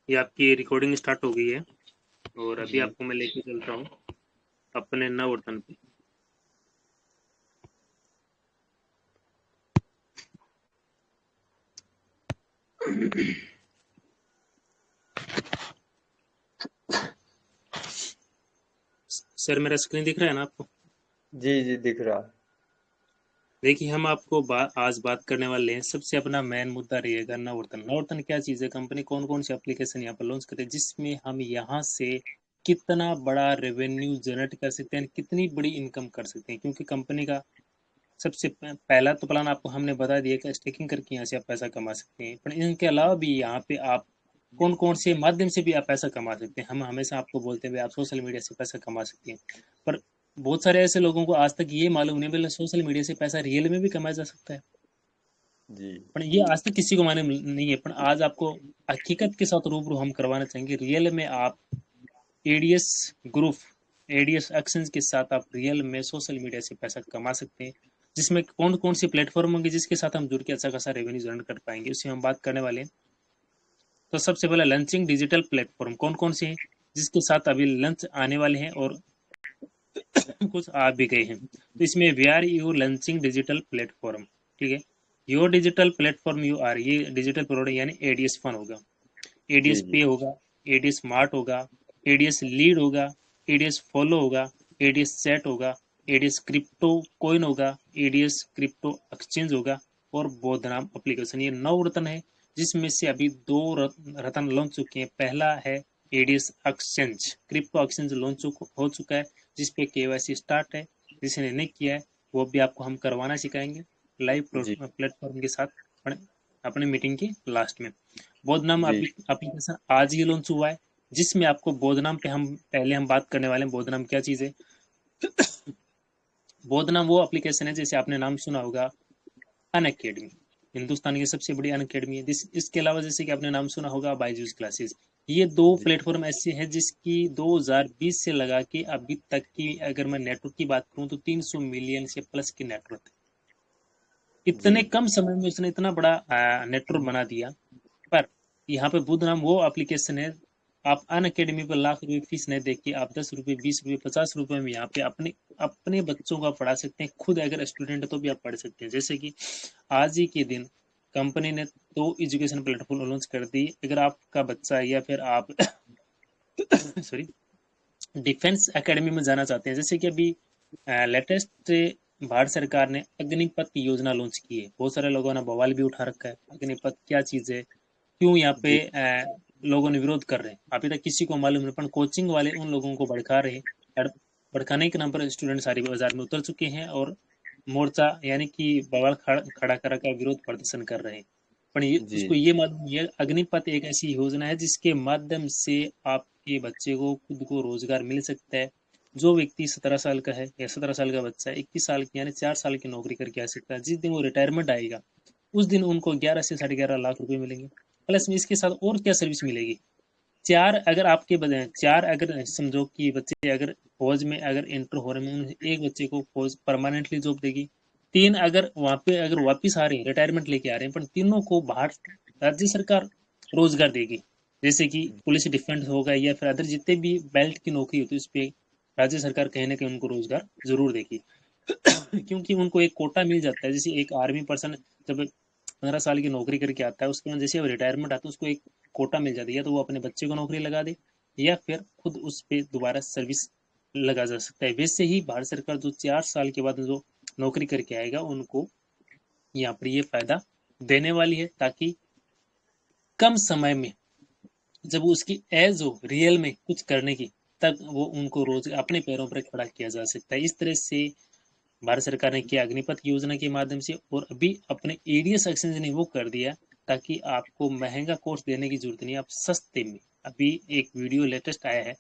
ये आपकी recording start हो गई है और अभी जी। आपको मैं लेके चलता हूँ अपने नवरत्न पे। सर मेरा स्क्रीन दिख रहा है ना आपको? जी जी, दिख रहा। देखिए हम आपको आज बात करने वाले हैं। सबसे अपना मेन मुद्दा रहेगा नवरत्न। नवरत्न क्या चीज़ है, कंपनी कौन कौन सी एप्लीकेशन यहाँ पर लॉन्च करते हैं जिसमें हम यहाँ से कितना बड़ा रेवेन्यू जनरेट कर सकते हैं, कितनी बड़ी इनकम कर सकते हैं। क्योंकि कंपनी का सबसे पहला तो प्लान आपको हमने बता दिया कि स्टेकिंग करके यहाँ से आप पैसा कमा सकते हैं, पर इनके अलावा भी यहाँ पे आप कौन कौन से माध्यम से भी आप पैसा कमा सकते हैं। हम हमेशा आपको बोलते हैं भाई आप सोशल मीडिया से पैसा कमा सकते हैं, पर बहुत सारे ऐसे लोगों को आज तक ये मालूम नहीं बोले सोशल मीडिया से पैसा रियल में भी कमाया जा सकता है। जी पर ये आज तक किसी को मालूम नहीं है, पर आज आपको हकीकत के साथ रूबरू हम करवाना चाहेंगे। रियल में आप एडीएस ग्रुप, एडीएस एक्शंस के साथ आप रियल में सोशल मीडिया से पैसा कमा सकते हैं। जिसमें कौन कौन सी प्लेटफॉर्म होंगे जिसके साथ हम जुड़ के अच्छा खासा रेवेन्यू जनरेट कर पाएंगे, उससे हम बात करने वाले हैं। तो सबसे पहले लंचिंग डिजिटल प्लेटफॉर्म कौन कौन से हैं जिसके साथ अभी लंच आने वाले हैं और कुछ आ भी गए हैं। तो इसमें we are you launching digital platform, ठीक है। Your digital platform you are, ये डिजिटल प्रोडक्ट यानी एडीएस फन होगा, एडीएस जी पे जी होगा, एडीएस स्मार्ट होगा, एडीएस लीड होगा, एडीएस फॉलो होगा, एडीएस सेट होगा, एडीएस क्रिप्टो कॉइन होगा, एडीएस क्रिप्टो एक्सचेंज होगा और बोधनाम एप्लीकेशन। ये 9 रत्न है जिसमें से अभी 2 रत्न लॉन्च चुके हैं। पहला है ADS exchange, crypto exchange launch हो चुका है जिसपे केवाईसी स्टार्ट है। जिसने नहीं किया है वो भी आपको हम करवाना सिखाएंगे लाइव जी प्लेटफॉर्म के साथ अपने मीटिंग के लास्ट में। बोधनाम जी एप्लीकेशन आज ही लॉन्च हुआ है जिसमें आपको बोधनाम पे हम पहले हम बात करने वाले हैं। बोधनाम क्या चीज़ है? बोधनाम वो एप्लीकेशन है जैसे आपने नाम सुना होगा अन अकेडमी, हिंदुस्तान की सबसे बड़ी अन अकेडमी है। इसके अलावा जैसे कि आपने नाम सुना होगा बायजूस क्लासेस। ये दो जी प्लेटफॉर्म ऐसे हैं जिसकी 2020 से लगा के अभी तक की अगर मैं नेटवर्क की बात करूं तो 300 मिलियन से प्लस की नेटवर्क। जी इतने कम समय में उसने इतना बड़ा नेटवर्क बना दिया। पर यहाँ पे बुध नाम वो एप्लीकेशन है, आप अन अकेडमी पर लाख रुपए फीस नहीं दे के आप 10 रुपए 20 रुपए 50 रुपए में यहाँ पे अपने अपने बच्चों को पढ़ा सकते हैं। खुद अगर स्टूडेंट है तो भी आप पढ़ सकते हैं। जैसे कि आज ही के दिन कंपनी ने 2 एजुकेशन प्लेटफॉर्म लॉन्च कर दी। अगर आपका बच्चा है या फिर आप सॉरी डिफेंस एकेडमी में जाना चाहते हैं, जैसे कि अभी लेटेस्ट भारत सरकार ने अग्निपथ की योजना लॉन्च की है। बहुत सारे लोगों ने बवाल भी उठा रखा है अग्निपथ क्या चीज़ है, क्यों यहाँ पे जी लोगों ने विरोध कर रहे हैं। अभी तक किसी को मालूम नहीं, पर कोचिंग वाले उन लोगों को भड़का रहे हैं और भड़काने के नाम पर स्टूडेंट सारे बाजार में उतर चुके हैं और मोर्चा यानी कि बवाल खड़ा कर विरोध प्रदर्शन कर रहे हैं। पर ये जी उसको ये मालूम, ये अग्निपथ एक ऐसी योजना है जिसके माध्यम से आपके बच्चे को खुद को रोजगार मिल सकता है। जो व्यक्ति 17 साल का है या 17 साल का बच्चा 21 साल की यानी 4 साल की नौकरी करके आ सकता है, जिस दिन वो रिटायरमेंट आएगा उस दिन उनको 11 से 11.5 लाख रुपए मिलेंगे। प्लस में इसके साथ और क्या सर्विस मिलेगी। चार अगर आपके बजाय चार अगर समझो कि बच्चे अगर फौज में अगर इंटर हो रहे हैं, उन्हें एक बच्चे को फौज परमानेंटली जॉब देगी। तीन अगर वहां पे अगर वापिस आ रहे हैं रिटायरमेंट लेके आ रहे हैं, पर तीनों को बाहर राज्य सरकार रोजगार देगी। जैसे कि पुलिस डिफेंस होगा या फिर अदर जितने भी बेल्ट की नौकरी होती है उस पर राज्य सरकार कहीं ना कहीं उनको रोजगार जरूर देगी। क्योंकि उनको एक कोटा मिल जाता है। जैसे एक आर्मी पर्सन जब 15 साल की नौकरी करके आता है उसके बाद जैसे वो रिटायरमेंट आता है उसको एक कोटा मिल जाता है, या तो वो अपने बच्चे को नौकरी लगा दे या फिर खुद उस पर दोबारा सर्विस लगा जा सकता है। वैसे ही भारत सरकार जो 4 साल के बाद जो नौकरी करके आएगा उनको यहाँ पर ये फायदा देने वाली है, ताकि कम समय में जब उसकी एज हो रियल में कुछ करने की, तब वो उनको रोज अपने पैरों पर खड़ा किया जा सकता है। इस तरह से भारत सरकार ने किया अग्निपथ योजना के माध्यम से, और अभी अपने एडीएस एक्सचेंज ने वो कर दिया ताकि आपको महंगा कोर्स देने की जरूरत नहीं, आप सस्ते में। अभी एक वीडियो लेटेस्ट आया है,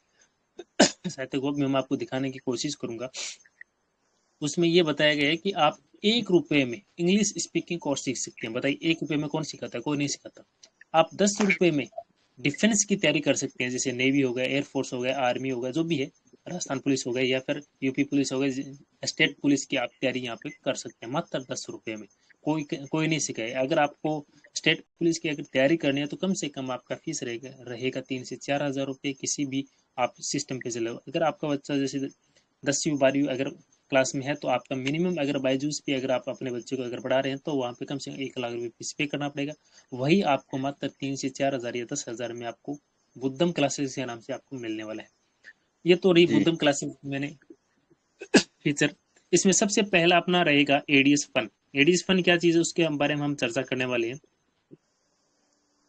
शायद तक वो भी मैं आपको दिखाने की कोशिश करूंगा। उसमें ये बताया गया है कि आप 1 रुपए में इंग्लिश स्पीकिंग कोर्स सीख सकते हैं। बताइए 1 रुपए में कौन सिखाता है? कोई नहीं सिखाता। आप 10 रुपए में डिफेंस की तैयारी कर सकते हैं, जैसे नेवी हो गया, एयरफोर्स हो गया, आर्मी हो गया, जो भी है, राजस्थान पुलिस हो गया या फिर यूपी पुलिस हो गया, स्टेट पुलिस की आप तैयारी यहाँ पे कर सकते हैं मात्र 10 रुपए में। कोई कोई नहीं सिखाए। अगर आपको स्टेट पुलिस की अगर तैयारी करनी है तो कम से कम आपका फीस रहेगा 3 से 4 हज़ार रुपये किसी भी आप सिस्टम पे चले। अगर आपका बच्चा जैसे 10वीं 12वीं अगर क्लास में है तो आपका मिनिमम अगर बायजूस पे अगर आप अपने बच्चे को अगर पढ़ा रहे हैं तो वहाँ पे कम से कम 1 लाख रुपये फीस पे करना पड़ेगा। वही आपको मात्र 3 से 4 हज़ार या 10 हज़ार में आपको बुद्धम क्लासेस के नाम से आपको मिलने वाला है। ये तो रही जी बुद्धम क्लासेस मैंने फीचर। इसमें सबसे पहला अपना रहेगा एडीएस फन। एडीएस फन क्या चीज़ है उसके बारे में हम चर्चा करने वाले हैं।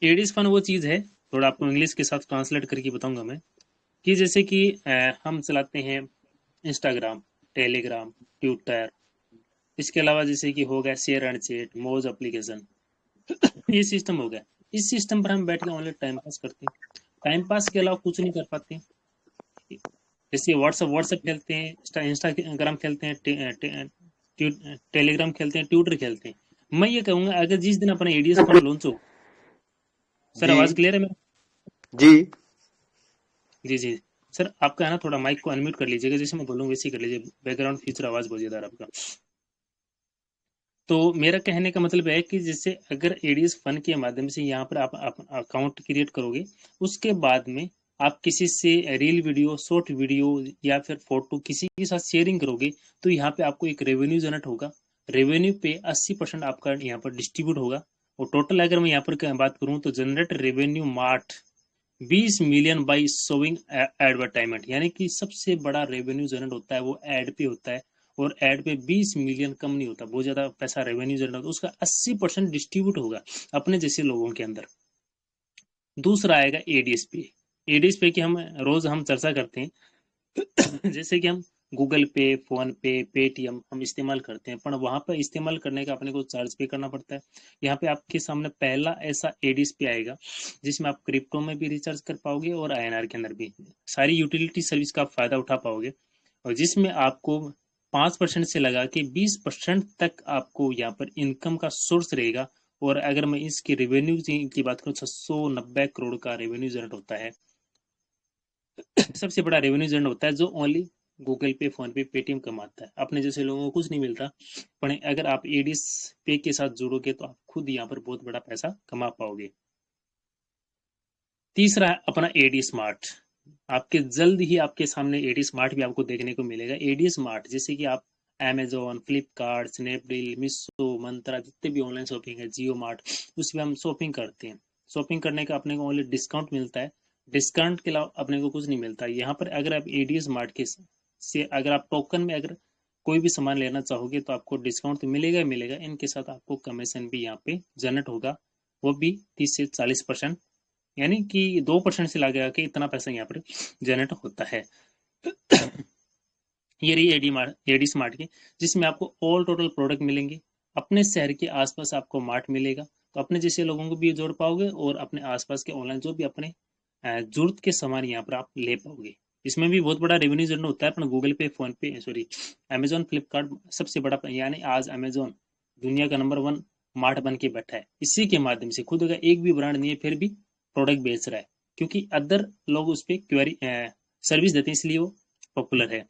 एडीएस फन वो चीज़ है, थोड़ा आपको इंग्लिश के साथ ट्रांसलेट करके बताऊंगा मैं, कि जैसे कि हम चलाते हैं इंस्टाग्राम, टेलीग्राम, ट्विटर, इसके अलावा जैसे कि हो गया शेयर एंड चैट, मौज एप्लीकेशन, ये सिस्टम हो गया। इस सिस्टम पर हम बैठ के ऑनलाइन टाइम पास करते हैं। टाइम पास के अलावा कुछ नहीं कर पाते। जैसे व्हाट्सएप व्हाट्सएप खेलते हैं, इंस्टाग्राम खेलते हैं, टेलीग्राम खेलते हैं, ट्विटर खेलते हैं। मैं ये कहूंगा अगर जिस दिन अपना एडीएस फंड लॉन्च हो, सर जी आवाज क्लियर है मेरा? जी जी जी। सर आपका है ना, थोड़ा माइक को अनम्यूट कर लीजिएगा, जैसे मैं बोलूँ वैसे ही कर लीजिए, बैकग्राउंड फ्यूचर आवाज बहुत ज्यादा आ रहा है आपका। तो मेरा कहने का मतलब है कि जैसे अगर एडीएस फंड के माध्यम से यहाँ पर आप अकाउंट क्रिएट करोगे, उसके बाद में आप किसी से रील वीडियो, शॉर्ट वीडियो या फिर फोटो किसी के साथ शेयरिंग करोगे तो यहाँ पे आपको एक रेवेन्यू जनरेट होगा। रेवेन्यू पे 80% आपका यहाँ पर डिस्ट्रीब्यूट होगा। और टोटल अगर मैं यहाँ पर बात करूँ तो generate revenue mart 20 million by showing advertisement, यानी कि सबसे बड़ा रेवेन्यू जनरेट होता है वो एड पे होता है। और एड पे 20 मिलियन कम नहीं होता, बहुत ज्यादा पैसा रेवेन्यू जनरेट होता है, उसका 80% डिस्ट्रीब्यूट होगा अपने जैसे लोगों के अंदर। दूसरा आएगा एडीएस पे। एडीएस पे की हम चर्चा करते हैं। जैसे कि हम गूगल पे, फोन पे, पेटीएम हम इस्तेमाल करते हैं, पर वहां पर इस्तेमाल करने का अपने को चार्ज पे करना पड़ता है। यहाँ पे आपके सामने पहला ऐसा एडीएस पे आएगा जिसमें आप क्रिप्टो में भी रिचार्ज कर पाओगे और आईएनआर के अंदर भी सारी यूटिलिटी सर्विस का आप फायदा उठा पाओगे। और जिसमें आपको 5% से लगा के 20% तक आपको यहाँ पर इनकम का सोर्स रहेगा। और अगर मैं इसकी रेवेन्यू की बात करूँ, 690 करोड़ का रेवेन्यू जनरेट होता है। सबसे बड़ा रेवेन्यू जनरेट होता है जो ओनली गूगल पे, फोन पे, पेटीएम कमाता है। अपने जैसे लोगों को कुछ नहीं मिलता। पर अगर आप एडीएस पे के साथ जुड़ोगे तो आप खुद यहाँ पर बहुत बड़ा पैसा कमा पाओगे। तीसरा है अपना एडी स्मार्ट। आपके जल्द ही आपके सामने एडी स्मार्ट भी आपको देखने को मिलेगा। एडी स्मार्ट जैसे कि आप अमेजोन, फ्लिपकार्ट, स्नैपडील, मिशो, मंत्रा, जितने भी ऑनलाइन शॉपिंग है, जियो मार्ट, उसमें हम शॉपिंग करते हैं। शॉपिंग करने का अपने को ओनली डिस्काउंट मिलता है। डिस्काउंट के अलावा अपने को कुछ नहीं मिलता। यहाँ पर अगर आप एडीएस मार्ट के से अगर आप टोकन में अगर कोई भी सामान लेना चाहोगे तो आपको डिस्काउंट तो मिलेगा ही मिलेगा, इनके साथ आपको कमीशन भी यहाँ पे जनरेट होगा, वो भी 30 से 40%, यानी कि 2% से लगा के इतना पैसा यहाँ पर जनरेट होता है। ये रही एडी स्मार्ट की, जिसमें आपको ऑल टोटल प्रोडक्ट मिलेंगे। अपने शहर के आसपास आपको मार्ट मिलेगा, तो अपने जैसे लोगों को भी जोड़ पाओगे और अपने आसपास के ऑनलाइन जो भी अपने जरूरत के सामान यहाँ पर आप ले पाओगे। इसमें भी बहुत बड़ा रेवेन्यू जनरेट होता है। अपना गूगल पे, फोन पे, सॉरी, अमेजोन, फ्लिपकार्ट सबसे बड़ा, यानी आज अमेजोन दुनिया का नंबर 1 मार्ट बन के बैठा है। इसी के माध्यम से खुद का एक भी ब्रांड नहीं है फिर भी प्रोडक्ट बेच रहा है, क्योंकि अदर लोग उस पर क्वेरी सर्विस देते हैं, इसलिए वो पॉपुलर है।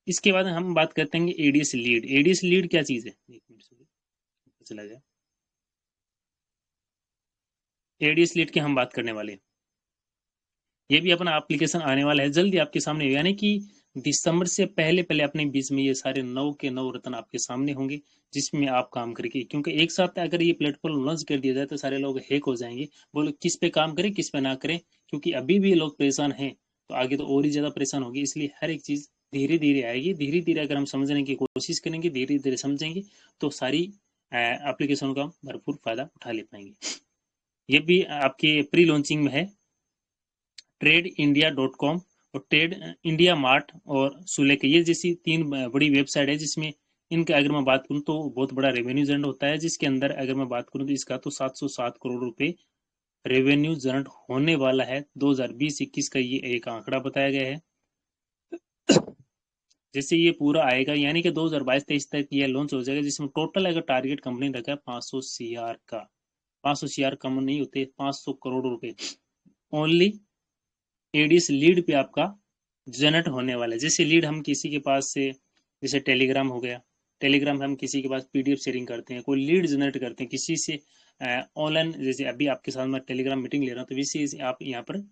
इसके बाद हम बात करते हैं एडीएस लीड। एडीएस लीड क्या चीज है, एक मिनट से चला गया। एडीएस लीड की हम बात करने वाले हैं। ये भी अपना एप्लीकेशन आने वाला है जल्दी आपके सामने, यानी कि दिसंबर से पहले पहले अपने बीच में ये सारे 9 के 9 रत्न आपके सामने होंगे, जिसमें आप काम करेंगे। क्योंकि एक साथ अगर ये प्लेटफॉर्म लॉन्च कर दिया जाए तो सारे लोग हैक हो जाएंगे, बोलो किस पे काम करें किस पे ना करें। क्योंकि अभी भी लोग परेशान हैं तो आगे तो और ही ज्यादा परेशान होगी। इसलिए हर एक चीज धीरे धीरे आएगी। धीरे धीरे अगर हम समझने की कोशिश करेंगे, धीरे धीरे समझेंगे, तो सारी एप्लीकेशन का हम भरपूर फायदा उठा ले पाएंगे। ये भी आपके प्री लॉन्चिंग में है, TradeIndia.com और ट्रेड इंडिया मार्ट और सुलेख, ये जैसी 3 बड़ी वेबसाइट है जिसमें इनका अगर मैं बात करूं तो बहुत बड़ा रेवेन्यू जनरेट होता है। जिसके अंदर अगर मैं बात करूं तो इसका तो 707 करोड़ रुपए रेवेन्यू जनरेट होने वाला है। 2020-21 का ये एक आंकड़ा बताया गया है। जैसे ये पूरा आएगा यानी कि 2022-23 तक ये लॉन्च हो जाएगा, जिसमें टोटल अगर टारगेट कंपनी रखा है 500 सीआर का। 500 सीआर कम नहीं होते, 500 करोड़ रुपए ओनली एडीएस लीड पे आपका जनरेट होने वाला है। जैसे लीड हम किसी के पास से, जैसे टेलीग्राम हो गया, व्हाट्सएप हो गया, इंस्टाग्राम हो गया, फेसबुक हो गया, इन पे टेलीग्राम में हम किसी के पास पीडीएफ शेयरिंग करते हैं, कोई लीड जनरेट करते हैं किसी से ऑनलाइन, जैसे अभी आपके साथ मैं टेलीग्राम मीटिंग ले रहा हूँ, तो वैसे आप यहाँ पर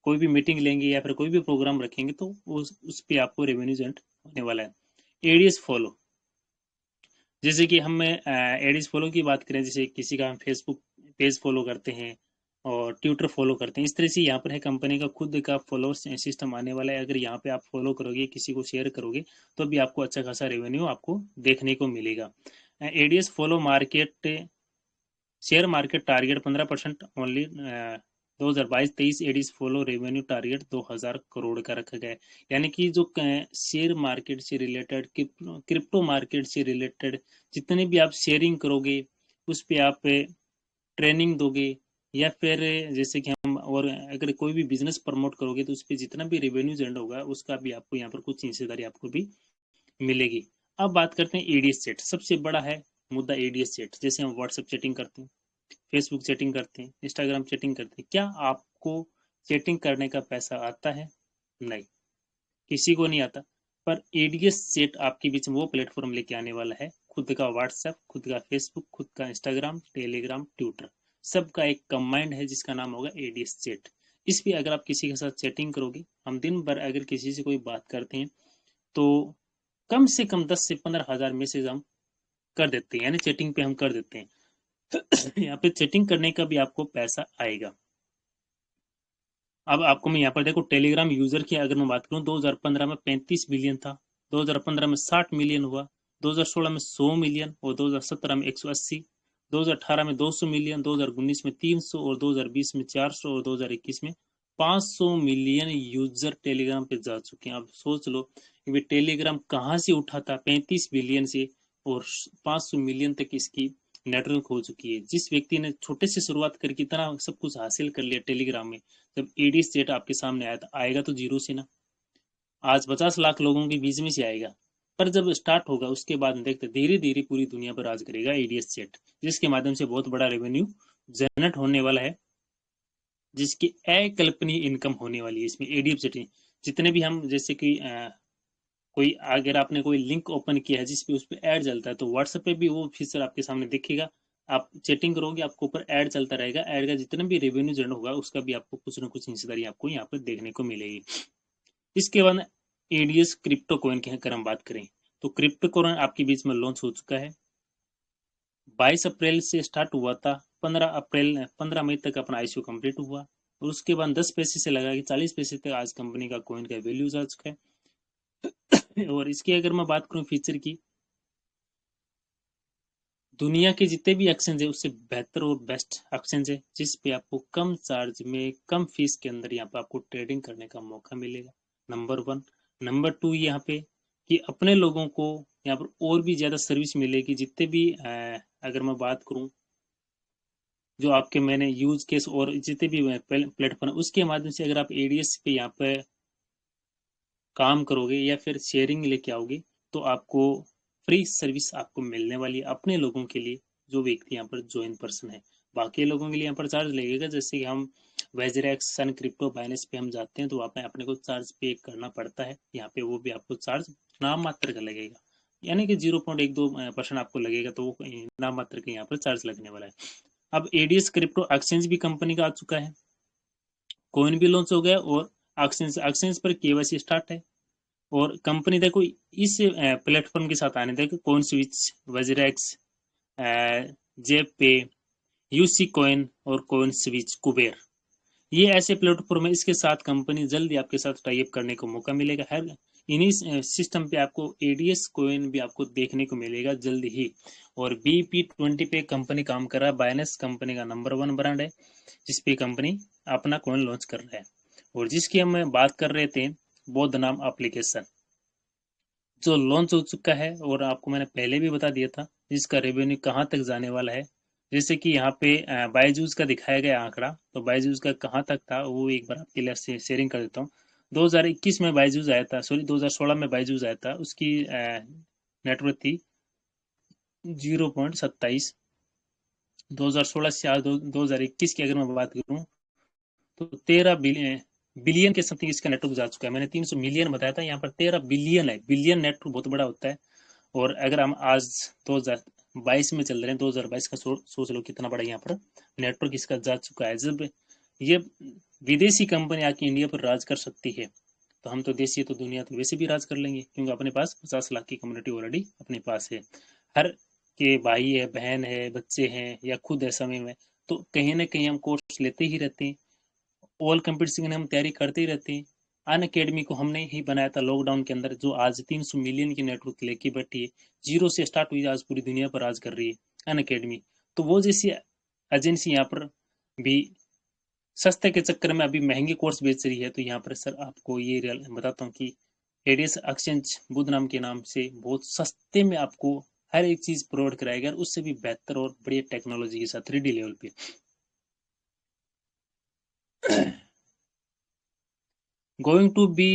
कोई भी मीटिंग लेंगे या फिर कोई भी प्रोग्राम रखेंगे तो उस पे आपको रेवेन्यू जनरेट होने वाला है। एडीएस फॉलो, जैसे कि हम एडीएस फॉलो की बात करें, जैसे किसी का हम फेसबुक पेज फॉलो करते हैं और ट्विटर फॉलो करते हैं, इस तरह से यहाँ पर है कंपनी का खुद का फॉलो सिस्टम आने वाला है। अगर यहाँ पे आप फॉलो करोगे, किसी को शेयर करोगे, तो भी आपको अच्छा खासा रेवेन्यू आपको देखने को मिलेगा। ADS follow market, share market target 15% only 2022-23 ADS follow revenue target 2000 crore का रखा गया है। यानी कि जो शेयर मार्केट से रिलेटेड, क्रिप्टो मार्केट से रिलेटेड जितने भी आप शेयरिंग करोगे, उस पे आप ट्रेनिंग दोगे, या फिर जैसे कि हम, और अगर कोई भी बिजनेस प्रमोट करोगे तो उस पर जितना भी रेवेन्यू जनरेट होगा उसका भी आपको यहाँ पर कुछ हिस्सेदारी आपको भी मिलेगी। अब बात करते हैं एडीएस चैट, सबसे बड़ा है मुद्दा एडीएस चैट। जैसे हम व्हाट्सएप चैटिंग करते हैं, फेसबुक चैटिंग करते हैं, इंस्टाग्राम चैटिंग करते हैं, क्या आपको चैटिंग करने का पैसा आता है? नहीं, किसी को नहीं आता। पर एडीएस चैट आपके बीच में वो प्लेटफॉर्म लेके आने वाला है, खुद का व्हाट्सएप, खुद का फेसबुक, खुद का इंस्टाग्राम, टेलीग्राम, ट्विटर, सबका एक कंबाइंड है जिसका नाम होगा एडीएस चैट। इस पे अगर आप किसी के साथ चैटिंग करोगे, हम दिन भर अगर किसी से कोई बात करते हैं तो कम से कम 10 से 15 हजार मैसेज हम कर देते हैं, यानी चैटिंग पे हम कर देते हैं। तो यहाँ पे चैटिंग करने का भी आपको पैसा आएगा। अब आपको मैं यहाँ पर देखो, टेलीग्राम यूजर की अगर मैं बात करूँ, 2015 में 35 बिलियन था, 2015 में 60 मिलियन हुआ, 2016 में 100 मिलियन, और 2017 में 180, 2018 में 200 मिलियन, 2019 में 300, और 2020 में 400, और 2021 में 500 मिलियन यूजर टेलीग्राम पे जा चुके हैं। अब सोच लो कि टेलीग्राम कहाँ से उठा था 35 बिलियन से, और 500 मिलियन तक इसकी नेटवर्क हो चुकी है। जिस व्यक्ति ने छोटे से शुरुआत करके इतना सब कुछ हासिल कर लिया टेलीग्राम में, जब एडीएस चैट आपके सामने आया था, आएगा तो जीरो से ना, आज 50 लाख लोगों के बीच में से आएगा। पर जब स्टार्ट होगा उसके बाद देखते धीरे धीरे पूरी दुनिया पर राज करेगा एडीएस चैट, जिसके माध्यम से बहुत बड़ा रेवेन्यू जनरेट होने वाला है, जिसकी अकल्पनीय इनकम होने वाली है इसमें एडीएस चैट। जितने भी हम, जैसे कि कोई अगर आपने कोई लिंक ओपन किया है जिसपे उस पर ऐड चलता है, तो व्हाट्सएप पे भी वो फीचर आपके सामने दिखेगा। आप चैटिंग करोगे, आपको ऊपर ऐड चलता रहेगा, ऐड का जितना भी रेवेन्यू जनरेट होगा उसका भी आपको कुछ ना कुछ हिस्सेदारी आपको यहाँ पर देखने को मिलेगी। इसके बाद एडीएस क्रिप्टो कॉइन की अगर हम बात करें, तो क्रिप्टो कॉइन आपके बीच में लॉन्च हो चुका है। 22 अप्रैल से स्टार्ट हुआ था, 15 मई तक अपना आईसीओ कंप्लीट हुआ, और उसके बाद 10 पैसे से लगा के 40 पैसे तक आज कंपनी का कॉइन का वैल्यू जा चुका है। और इसकी अगर मैं बात करूं फीचर की, दुनिया के जितने भी एक्सचेंज है उससे बेहतर और बेस्ट एक्सचेंज है, जिस पे आपको कम चार्ज में, कम फीस के अंदर यहाँ पे आपको ट्रेडिंग करने का मौका मिलेगा, नंबर वन। नंबर टू, यहाँ पे कि अपने लोगों को यहाँ पर और भी ज्यादा सर्विस मिलेगी। जितने भी अगर मैं बात करूं, जो आपके मैंने यूज केस और जितने भी प्लेटफॉर्म, उसके माध्यम से अगर आप एडीएस पे यहाँ पे काम करोगे या फिर शेयरिंग लेके आओगे, तो आपको फ्री सर्विस आपको मिलने वाली है अपने लोगों के लिए, जो व्यक्ति यहाँ पर ज्वाइन पर्सन है। बाकी लोगों के लिए यहाँ पर चार्ज लगेगा, जैसे कि हम वेजरेक्स, सन क्रिप्टो, बाइनेंस पे हम जाते हैं तो वहाँ पे अपने को चार्ज पे करना पड़ता है, यहाँ पे वो भी आपको चार्ज नाम मात्र का लगेगा, यानी कि 0.12% आपको लगेगा, तो वो नाम मात्र का यहाँ पर चार्ज लगने वाला है। अब एडीएस क्रिप्टो एक्सचेंज भी कंपनी का आ चुका है, कॉइन भी लॉन्च हो गया, और एक्सचेंज एक्सचेंज पर केवाईसी स्टार्ट है। और कंपनी देखो इस प्लेटफॉर्म के साथ आने, देखो कॉइन स्विच, वजरेक्स, जेप पे, यूसी कॉइन और कॉइन स्विच, कुबेर, ये ऐसे प्लेटफॉर्म है। इसके साथ कंपनी जल्दी आपके साथ टाई अप करने को मौका मिलेगा। हर इन्हीं सिस्टम पे आपको एडीएस कॉइन भी आपको देखने को मिलेगा जल्द ही। और BP20 पे कंपनी काम कर रहा है। बाइनेंस कंपनी का नंबर 1 ब्रांड है जिसपे कंपनी अपना कॉइन लॉन्च कर रहा है। और जिसकी हम बात कर रहे थे, बौद्ध नाम एप्लीकेशन जो लॉन्च हो चुका है, और आपको मैंने पहले भी बता दिया था जिसका रेवेन्यू कहाँ तक जाने वाला है। जैसे कि यहाँ पे बायजूस का दिखाया गया आंकड़ा, तो बायजूस का कहाँ तक था वो एक बार आपके लिए शेयरिंग कर देता हूँ। 2021 में बायजूस आया था, सॉरी 2016 में बायजूस आया था, उसकी नेटवर्थ थी 0.27। 2016 से आज 2021 की अगर मैं बात करूँ तो 13 बिलियन के समथिंग इसका नेटवर्क जा चुका है। मैंने 300 मिलियन बताया था, यहाँ पर 13 बिलियन है। बिलियन नेटवर्क बहुत बड़ा होता है। और अगर हम आज 2022 में चल रहे हैं, 2022 का सोच लो कितना बड़ा यहाँ पर नेटवर्क इसका जा चुका है। जब ये विदेशी कंपनी आके इंडिया पर राज कर सकती है, तो हम तो देसी, तो दुनिया तो वैसे भी राज कर लेंगे, क्योंकि अपने पास 50 लाख की कम्युनिटी ऑलरेडी अपने पास है। हर के भाई है, बहन है, बच्चे हैं, या खुद है समय में, तो कहीं ना कहीं हम कोर्स लेते ही रहते हैं। ऑल कंपटीशन की हम तैयारी करते ही रहते हैं। अन अकेडमी को हमने ही बनाया था लॉकडाउन के अंदर, जो आज 300 मिलियन की नेटवर्क लेके बैठी है। जीरो से स्टार्ट हुई, आज पूरी दुनिया पर राज कर रही है अन अकेडमी। तो वो जैसी एजेंसी यहाँ पर भी सस्ते के चक्कर में अभी महंगे कोर्स बेच रही है। तो यहाँ पर सर आपको ये बताता हूँ कि एडीएस एक्सचेंज बुध नाम के नाम से बहुत सस्ते में आपको हर एक चीज प्रोवाइड कराएगा, और उससे भी बेहतर और बढ़िया टेक्नोलॉजी के साथ 3D लेवल पे। गोइंग टू बी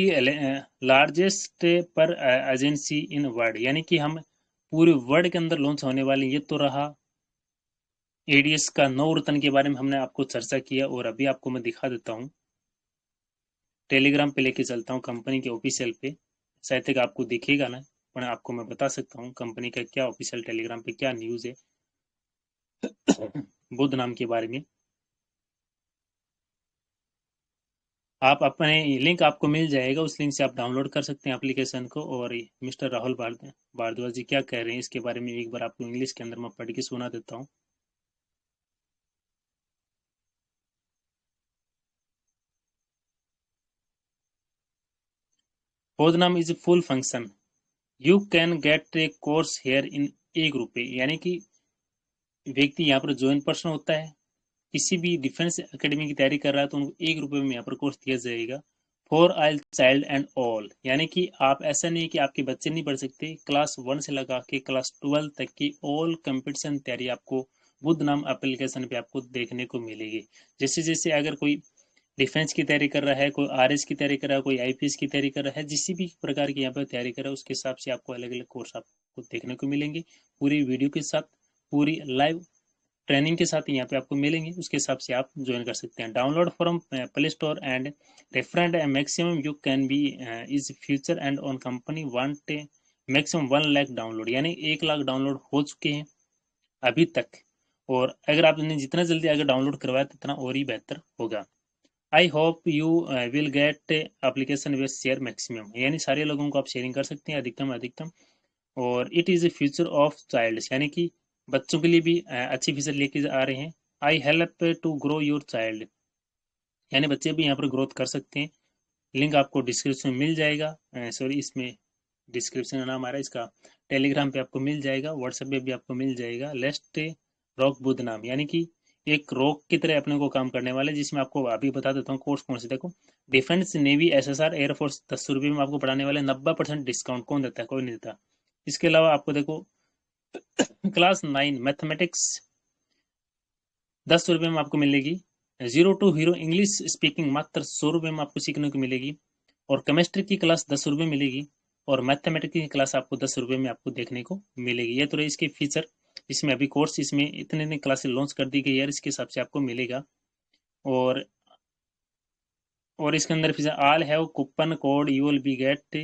लार्जेस्ट पर एजेंसी इन वर्ल्ड, यानी कि हम पूरे वर्ल्ड के अंदर लॉन्च होने वाले। ये तो रहा एडीएस का नवरत्न के बारे में हमने आपको चर्चा किया, और अभी आपको मैं दिखा देता हूँ, टेलीग्राम पे लेके चलता हूँ कंपनी के ऑफिशियल पे। शायद तक आपको दिखेगा ना, पर आपको मैं बता सकता हूँ कंपनी का क्या ऑफिशियल टेलीग्राम पे क्या न्यूज़ है बुध नाम के बारे में। आप अपने लिंक आपको मिल जाएगा, उस लिंक से आप डाउनलोड कर सकते हैं एप्लीकेशन को। और मिस्टर राहुल भारद्वाज जी क्या कह रहे हैं इसके बारे में एक बार आपको इंग्लिश के अंदर मैं पढ़ के सुना देता हूँ। Podnam is a full function. You can get a course here in 1 रुपए, यानी कि व्यक्ति यहाँ पर ज्वाइन पर्सन होता है, किसी भी डिफेंस एकेडमी की तैयारी कर रहा है, तो उनको 1 रुपए में यहाँ पर कोर्स दिया जाएगा। For all child and all, यानी कि आप ऐसा नहीं है कि आपके बच्चे नहीं पढ़ सकते, क्लास 1 से लगा के क्लास 12 तक की ऑल कंपटीशन तैयारी आपको बुध नाम एप्लीकेशन पे आपको देखने को मिलेगी। जैसे जैसे अगर कोई डिफेंस की तैयारी कर रहा है, कोई आरएस की तैयारी कर रहा है, कोई आईपीएस की तैयारी कर रहा है, जिस भी प्रकार की यहाँ पर तैयारी कर रहा है, उसके हिसाब से आपको अलग अलग कोर्स आपको देखने को मिलेंगे, पूरी वीडियो के साथ, पूरी लाइव ट्रेनिंग के साथ यहाँ पे आपको मिलेंगे। उसके हिसाब से आप ज्वाइन कर सकते हैं। Download from play store and refer and maximum you can be is future and on company want maximum 1 lakh download, यानी 1 लाख डाउनलोड हो चुके हैं अभी तक। और अगर आपने जितना जल्दी अगर डाउनलोड करवाया तो इतना और ही बेहतर होगा। I hope you will get application with share maximum, यानी सारे लोगों को आप शेयरिंग कर सकते हैं अधिकतम अधिकतम। और it is a future of child, यानी कि बच्चों के लिए भी अच्छी फीचर लेके आ रहे हैं। I help to grow your child, यानी बच्चे भी यहाँ पर ग्रोथ कर सकते हैं। लिंक आपको डिस्क्रिप्शन में मिल जाएगा, सॉरी इसमें डिस्क्रिप्शन नाम आ रहा है इसका, टेलीग्राम पे आपको मिल जाएगा, व्हाट्सएप पे भी आपको मिल जाएगा। लेस्ट रॉक बुध नाम, यानी कि एक रॉक की तरह अपने को काम करने वाले, जिसमें आपको अभी बता देता हूँ कोर्स कौन से। देखो, डिफेंस, नेवी, एसएसआर, एयरफोर्स 10 रुपये में आपको पढ़ाने वाले, 90% डिस्काउंट कौन देता है? कोई नहीं देता। इसके अलावा आपको देखो क्लास 9 मैथमेटिक्स 10 रुपये में आपको मिलेगी। 0 to हीरो इंग्लिश स्पीकिंग मात्र 100 रुपये में आपको सीखने को मिलेगी। और केमिस्ट्री की क्लास 10 रुपये मिलेगी। और मैथमेटिक्स की क्लास आपको 10 रुपये में आपको देखने को मिलेगी। ये तो रही इसके फीचर। इसमें अभी कोर्स, इसमें इतने इतने क्लासेस लॉन्च कर दी गई है, इसके हिसाब से आपको मिलेगा। और इसके अंदर feature all have coupon code you will be get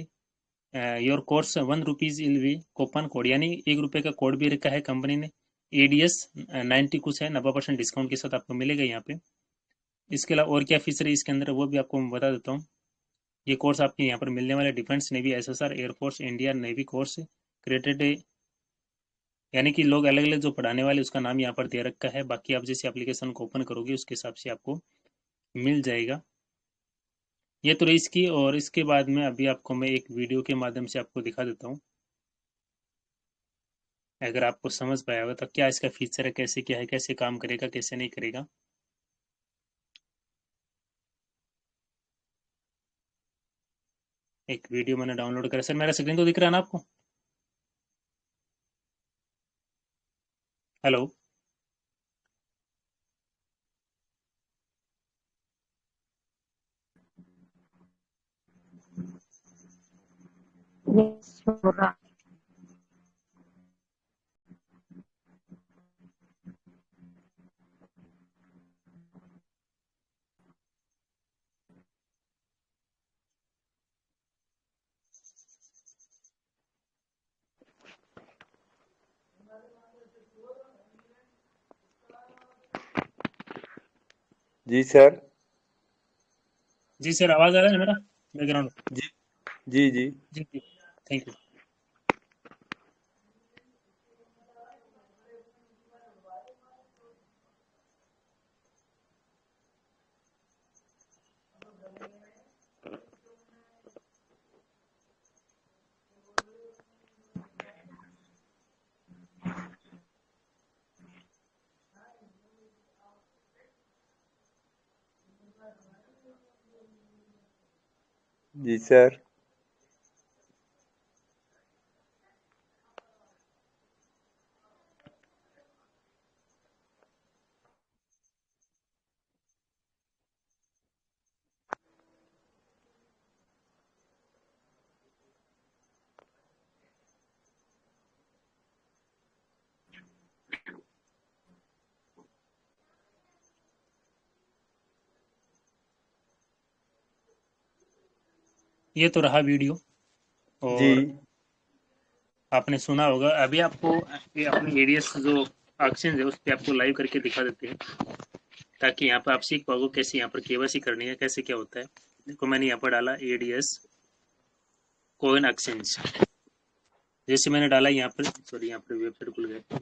your course 1 rupees will be coupon code, यानी 1 रुपये का कोड भी रखा है कंपनी ने। एडीएस 90 कुछ है, 90% डिस्काउंट के साथ आपको मिलेगा यहाँ पे। इसके अलावा और क्या फीचर है इसके अंदर वो भी आपको मैं बता देता हूँ। ये कोर्स आपके यहाँ पर मिलने वाले defence, navy, SSR, air force, Indian navy course created है, यानी कि लोग अलग अलग जो पढ़ाने वाले उसका नाम यहाँ पर दे रखा है। बाकी आप जैसे एप्लीकेशन को ओपन करोगे उसके हिसाब से आपको मिल जाएगा। ये तो रही इसकी। और इसके बाद में अभी आपको मैं एक वीडियो के माध्यम से आपको दिखा देता हूँ, अगर आपको समझ पाया होगा तो क्या इसका फीचर है, कैसे क्या है, कैसे काम करेगा, कैसे नहीं करेगा। एक वीडियो मैंने डाउनलोड करा। सर मेरा स्क्रीन तो दिख रहा है ना आपको? हेलो? Yes, Shura. जी सर। जी सर, आवाज आ रहा है मेरा बैकग्राउंड? जी जी जी। जी जी, थैंक यू। जी सर। ये तो रहा वीडियो। जी और आपने सुना होगा, अभी आपको ये अपने एडीएस जो ऑक्शन है उस पर आपको लाइव करके दिखा देते हैं, ताकि यहाँ पर आप सीख पाओगे कैसे यहाँ पर केवाईसी करनी है, कैसे क्या होता है। देखो मैंने यहाँ पर डाला एडीएस कोइन एक्सचेंज। जैसे मैंने डाला यहाँ पर, सॉरी यहाँ पर वेबसाइट खुल गया,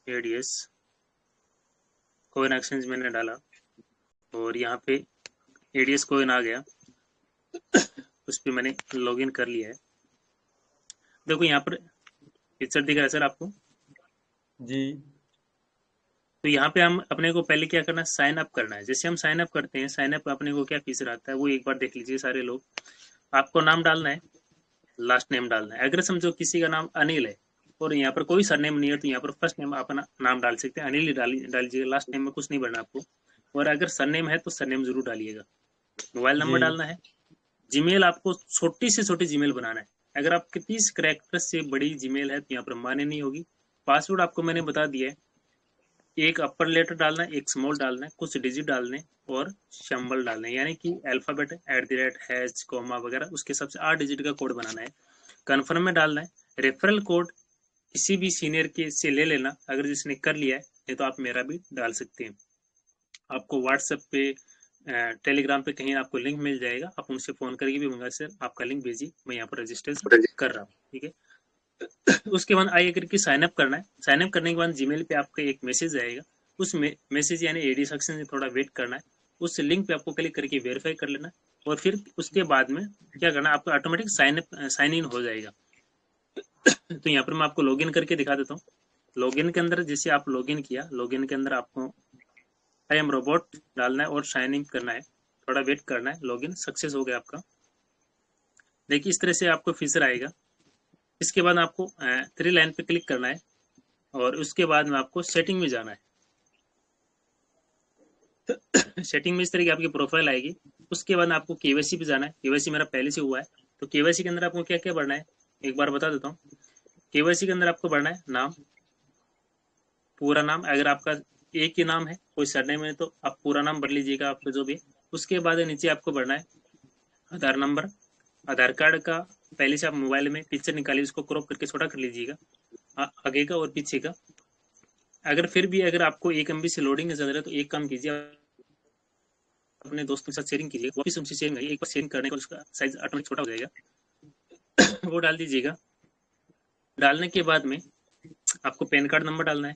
एडीएस कोइन एक्सचेंज मैंने डाला और यहाँ पे एडीएस कोइन आ गया, उस पर मैंने लॉगिन कर लिया है। देखो यहाँ पर पिक्चर दिख रहा है सर आपको? जी तो यहाँ पे हम अपने को पहले क्या करना है, साइन अप करना है। जैसे हम साइन अप करते हैं, साइन अप अपने को क्या फीस रहता है वो एक बार देख लीजिए सारे लोग। आपको नाम डालना है, लास्ट नेम डालना है। अगर समझो किसी का नाम अनिल है और यहाँ पर कोई सरनेम नहीं है, तो यहाँ पर फर्स्ट नेम अपना नाम डाल सकते हैं, अनिल ही डालीजिएगा, लास्ट नेम में कुछ नहीं भरना आपको। और अगर सरनेम है तो सरनेम जरूर डालिएगा। मोबाइल नंबर जी डालना है। जीमेल आपको छोटी से छोटी जीमेल बनाना है। अगर आपके 30 करेक्टर से बड़ी जीमेल है तो यहाँ पर मान्य नहीं होगी। पासवर्ड आपको मैंने बता दिया है, एक अपर लेटर डालना है, एक स्मॉल डालना है, कुछ डिजिट डालने और सिंबल डालने हैं, यानी कि अल्फाबेट @ हैश कॉमा वगैरह, उसके सबसे 8 डिजिट का कोड बनाना है। कन्फर्म में डालना है। रेफरल कोड किसी भी सीनियर के से ले लेना, अगर जिसने कर लिया है, नहीं तो आप मेरा भी डाल सकते हैं। आपको व्हाट्सएप पे टेलीग्राम पे कहीं आपको लिंक मिल जाएगा, आप उनसे फ़ोन करके भी मंगा, सर आपका लिंक भेजिए, मैं यहाँ पर रजिस्टर कर रहा हूँ, ठीक है। उसके बाद आई करके साइन अप करना है। साइन अप करने के बाद जीमेल पे आपका एक मैसेज आएगा, उस मैसेज यानी एडी सेक्शन से थोड़ा वेट करना है। उस लिंक पे आपको क्लिक करके वेरीफाई कर लेना है। और फिर उसके बाद में क्या करना है, आपका ऑटोमेटिक साइन इन हो जाएगा। तो यहाँ पर मैं आपको लॉगिन करके दिखा देता हूँ। लॉगिन के अंदर जैसे आप लॉगिन किया, लॉगिन के अंदर आपको आई एम रोबोट डालना है और साइन इन करना है। थोड़ा वेट करना है, लॉगिन सक्सेस हो गया आपका। देखिए इस तरह से आपको फीचर आएगा। इसके बाद आपको 3 लाइन पे क्लिक करना है और उसके बाद में आपको सेटिंग में जाना है। सेटिंग में इस तरह की आपकी प्रोफाइल आएगी। उसके बाद आपको केवाईसी पे जाना है। केवाईसी मेरा पहले से हुआ है, तो केवाईसी के अंदर आपको क्या क्या भरना है एक बार बता देता हूँ। केवाईसी के अंदर आपको भरना है नाम, पूरा नाम। अगर आपका एक ही नाम है, कोई सरनेम है, तो आप पूरा नाम भर लीजिएगा आपका जो भी है। उसके बाद नीचे आपको भरना है आधार नंबर। आधार कार्ड का पहले से आप मोबाइल में पिक्चर निकालिए, उसको क्रॉप करके छोटा कर लीजिएगा, आगे का और पीछे का। अगर फिर भी अगर आपको 1 MB से लोडिंग है ज़्यादा, तो एक काम कीजिए, अपने दोस्तों के साथ शेयरिंग कीजिए, वापिस उनसे शेयरिंग करिए। एक बार शेयरिंग करने पर उसका साइज ऑटोमेटिक छोटा हो जाएगा। वो डाल दीजिएगा। डालने के बाद में आपको पैन कार्ड नंबर डालना है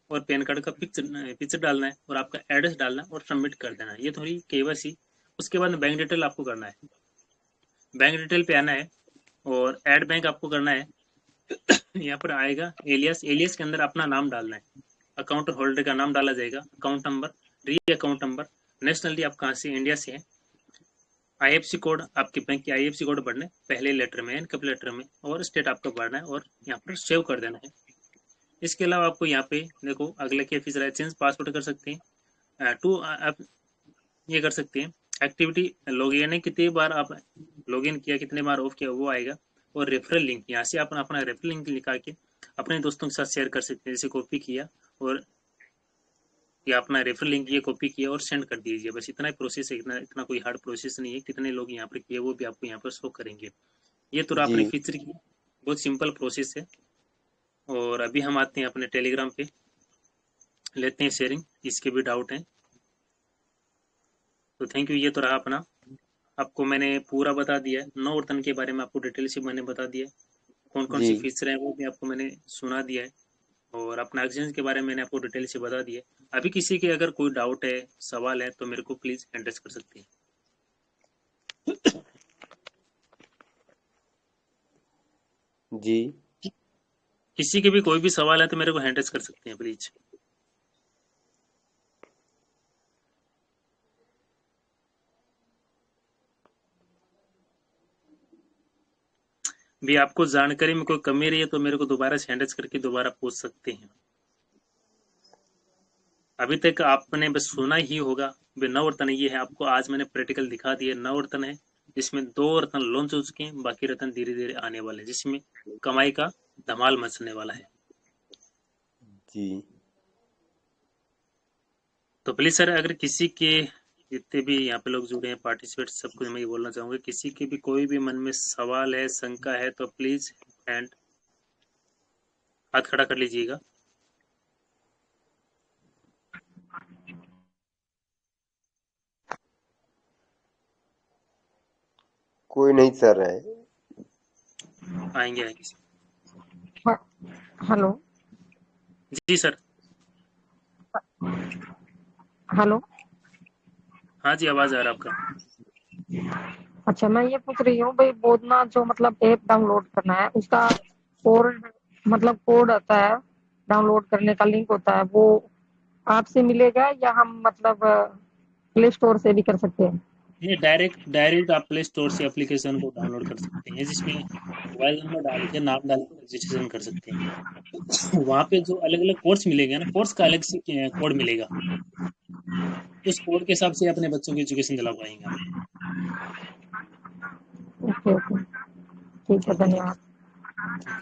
और पैन कार्ड का पिक्चर पिक्चर डालना है और आपका एड्रेस डालना है और सबमिट कर देना है। ये थोड़ी केवाईसी। उसके बाद में बैंक डिटेल आपको करना है। बैंक डिटेल पे आना है और ऐड बैंक आपको करना है। यहाँ पर आएगा एलियस। एलियस के अंदर अपना नाम डालना है। अकाउंट होल्डर का नाम डाला जाएगा, अकाउंट नंबर, री अकाउंट नंबर, नेशनलिटी आप कहाँ से, इंडिया से है। आईएफसी कोड, आपके बैंक की आईएफसी कोड भरना है, पहले लेटर में, कैपिटल लेटर में, और स्टेट आपका भरना है और यहाँ पर सेव कर देना है। इसके अलावा आपको यहाँ पे देखो अगले के फीचर है, चेंज पासवर्ड कर सकते हैं। टू आप ये कर सकते हैं एक्टिविटी लॉग, यानी कितनी बार आप लॉगिन किया, कितने बार ऑफ किया, वो आएगा। और रेफरल लिंक, यहाँ से आप अपना रेफरल लिंक लिखा के अपने दोस्तों के साथ शेयर कर सकते हैं। जैसे कॉपी किया और या अपना रेफरल लिंक ये कॉपी किया और सेंड कर दीजिए। बस इतना ही प्रोसेस है, इतना इतना कोई हार्ड प्रोसेस नहीं है। कितने लोग यहाँ पर किए वो भी आपको यहाँ पर शो करेंगे। ये तो जी आपने फीचर की, बहुत सिंपल प्रोसेस है। और अभी हम आते हैं अपने टेलीग्राम पे। लेते हैं शेयरिंग, इसके भी डाउट हैं। तो थैंक यू। ये तो रहा अपना, आपको मैंने पूरा बता दिया है। नवरत्न के बारे में आपको डिटेल से मैंने बता दिया है, कौन कौन जी सी फीचर है वो भी आपको मैंने सुना दिया है, और अपना एक्सचेंज के बारे में मैंने आपको डिटेल से बता दिया है। अभी किसी के अगर कोई डाउट है, सवाल है, तो मेरे को प्लीज एड्रेस कर सकते हैं। जी किसी के भी कोई भी सवाल है तो मेरे को हैंड रेज कर सकते हैं प्लीज। भी आपको जानकारी में कोई कमी रही है तो मेरे को दोबारा से हैंड रेज करके दोबारा पूछ सकते हैं। अभी तक आपने बस सुना ही होगा। भी नवरत्न ये है, आपको आज मैंने प्रैक्टिकल दिखा दिया। नवरत्न है जिसमें 2 रत्न लॉन्च हो चुके हैं, बाकी रत्न धीरे धीरे आने वाले हैं, जिसमें कमाई का धमाल मचने वाला है। जी तो प्लीज सर, अगर किसी के, जितने भी यहाँ पे लोग जुड़े हैं पार्टिसिपेट, सबको मैं ये बोलना चाहूंगा, किसी के भी कोई भी मन में सवाल है, शंका है, तो प्लीज हैंड, हाथ खड़ा कर लीजिएगा। कोई नहीं सर है। आएंगे आएंगे। हाँ, हेलो जी सर। हेलो। हाँ जी, आवाज आ रहा है आपका। अच्छा, मैं ये पूछ रही हूँ भाई, बोधना जो मतलब ऐप डाउनलोड करना है उसका कोड, मतलब कोड आता है डाउनलोड करने का, लिंक होता है, वो आपसे मिलेगा या हम मतलब प्ले स्टोर से भी कर सकते हैं? ये डायरेक्ट डायरेक्ट आप प्ले स्टोर से एप्लीकेशन को डाउनलोड कर सकते हैं, जिसमें मोबाइल नंबर डाल के, नाम डाल के रजिस्ट्रेशन कर सकते हैं। वहाँ पे जो अलग अलग कोर्स मिलेंगे ना, कोर्स का अलग से कोड मिलेगा, उस कोड के हिसाब से अपने बच्चों की एजुकेशन दिला पाएंगे आप। ओके ओके, ठीक है, ओके, थैंक धन्यवाद। यू।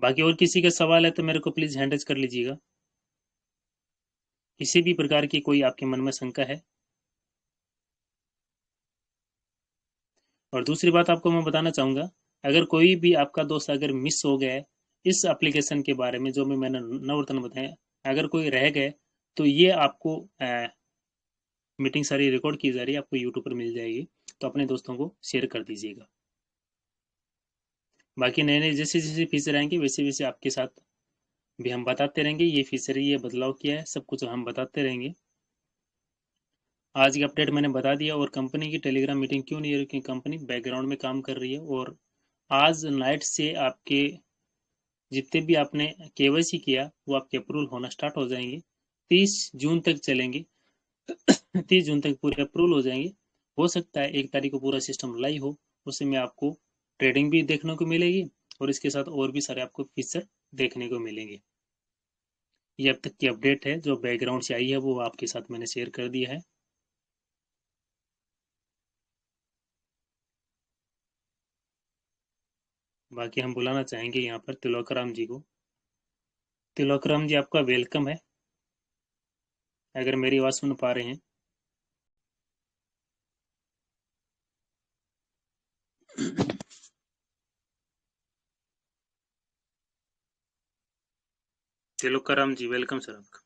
बाकी और किसी का सवाल है तो मेरे को प्लीज हैंड रेज कर लीजिएगा। किसी भी प्रकार की कोई आपके मन में शंका है। और दूसरी बात आपको मैं बताना चाहूंगा, अगर कोई भी आपका दोस्त अगर मिस हो गया है इस एप्लीकेशन के बारे में, जो भी मैंने नवरत्न बताया, अगर कोई रह गए, तो ये आपको मीटिंग सारी रिकॉर्ड की जा रही है, आपको यूट्यूब पर मिल जाएगी, तो अपने दोस्तों को शेयर कर दीजिएगा। बाकी नए नए जैसे जैसे फीचर आएंगे वैसे वैसे आपके साथ भी हम बताते रहेंगे, ये फीचर ये बदलाव किया है, सब कुछ हम बताते रहेंगे। आज की अपडेट मैंने बता दिया। और कंपनी की टेलीग्राम मीटिंग क्यों नहीं है, क्योंकि कंपनी बैकग्राउंड में काम कर रही है, और आज नाइट से आपके जितने भी आपने केवाईसी किया वो आपके अप्रूवल होना स्टार्ट हो जाएंगे। 30 जून तक चलेंगे। 30 जून तक पूरे अप्रूवल हो जाएंगे। हो सकता है 1 तारीख को पूरा सिस्टम लाइव हो, उसमें आपको ट्रेडिंग भी देखने को मिलेगी, और इसके साथ और भी सारे आपको फीचर देखने को मिलेंगे। ये अब तक की अपडेट है जो बैकग्राउंड से आई है, वो आपके साथ मैंने शेयर कर दिया है। बाकी हम बुलाना चाहेंगे यहाँ पर तिलोकराम जी को। तिलोकराम जी, आपका वेलकम है, अगर मेरी आवाज़ सुन पा रहे हैं। तिलोकराम जी, वेलकम सर आपका।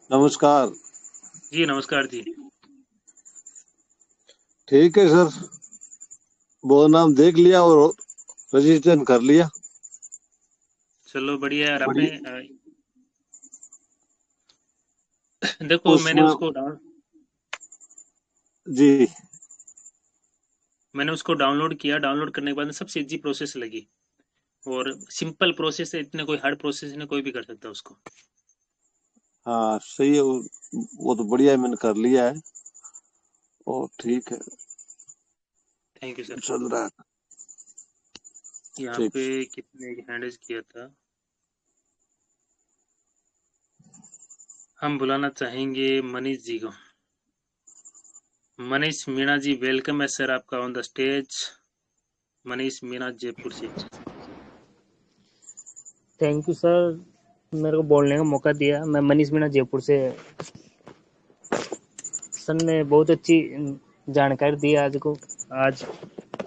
नमस्कार। जी नमस्कार जी। ठीक है सर, वो नाम देख लिया और रजिस्ट्रेशन कर लिया। चलो बढ़िया यार। आपने बढ़िया। देखो, उसमें जी मैंने उसको डाउनलोड किया। डाउनलोड करने के बाद में सबसे इजी प्रोसेस लगी, और सिंपल प्रोसेस है, इतने कोई हार्ड प्रोसेस नहीं, कोई भी कर सकता है उसको। हाँ सही है, वो तो बढ़िया है, मैंने कर लिया है और ठीक है, थैंक यू सर। चल रहा है। यहाँ ठीक। पे कितने हैंडल किया था, हम बुलाना चाहेंगे मनीष जी को। मनीष मीणा जी, वेलकम है सर आपका on the stage. Manish Meena, Jaipur से। थैंक यू सर, मेरे को बोलने का मौका दिया। मैं मनीष मीणा जयपुर से सर ने बहुत अच्छी जानकारी दी आज को, आज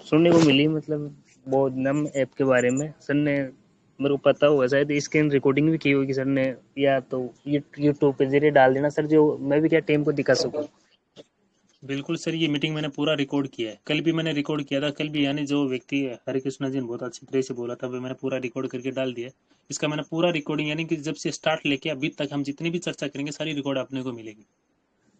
सुनने को मिली, मतलब बहुत नम ऐप के बारे में सर ने, मेरे को पता होगा शायद स्क्रीन रिकॉर्डिंग भी की होगी सर ने, या तो ये यूट्यूब पे जरिए डाल देना सर, जो मैं भी क्या टीम को दिखा सकूं। बिल्कुल सर, ये मीटिंग मैंने पूरा रिकॉर्ड किया है, कल भी मैंने रिकॉर्ड किया था, कल भी यानी जो व्यक्ति हरे कृष्णा जी ने बहुत अच्छी तरह से बोला था वो मैंने पूरा रिकॉर्ड करके डाल दिया। इसका मैंने पूरा रिकॉर्डिंग, यानी कि जब से स्टार्ट लेके अभी तक हम जितनी भी चर्चा करेंगे सारी रिकॉर्ड आपने को मिलेगी।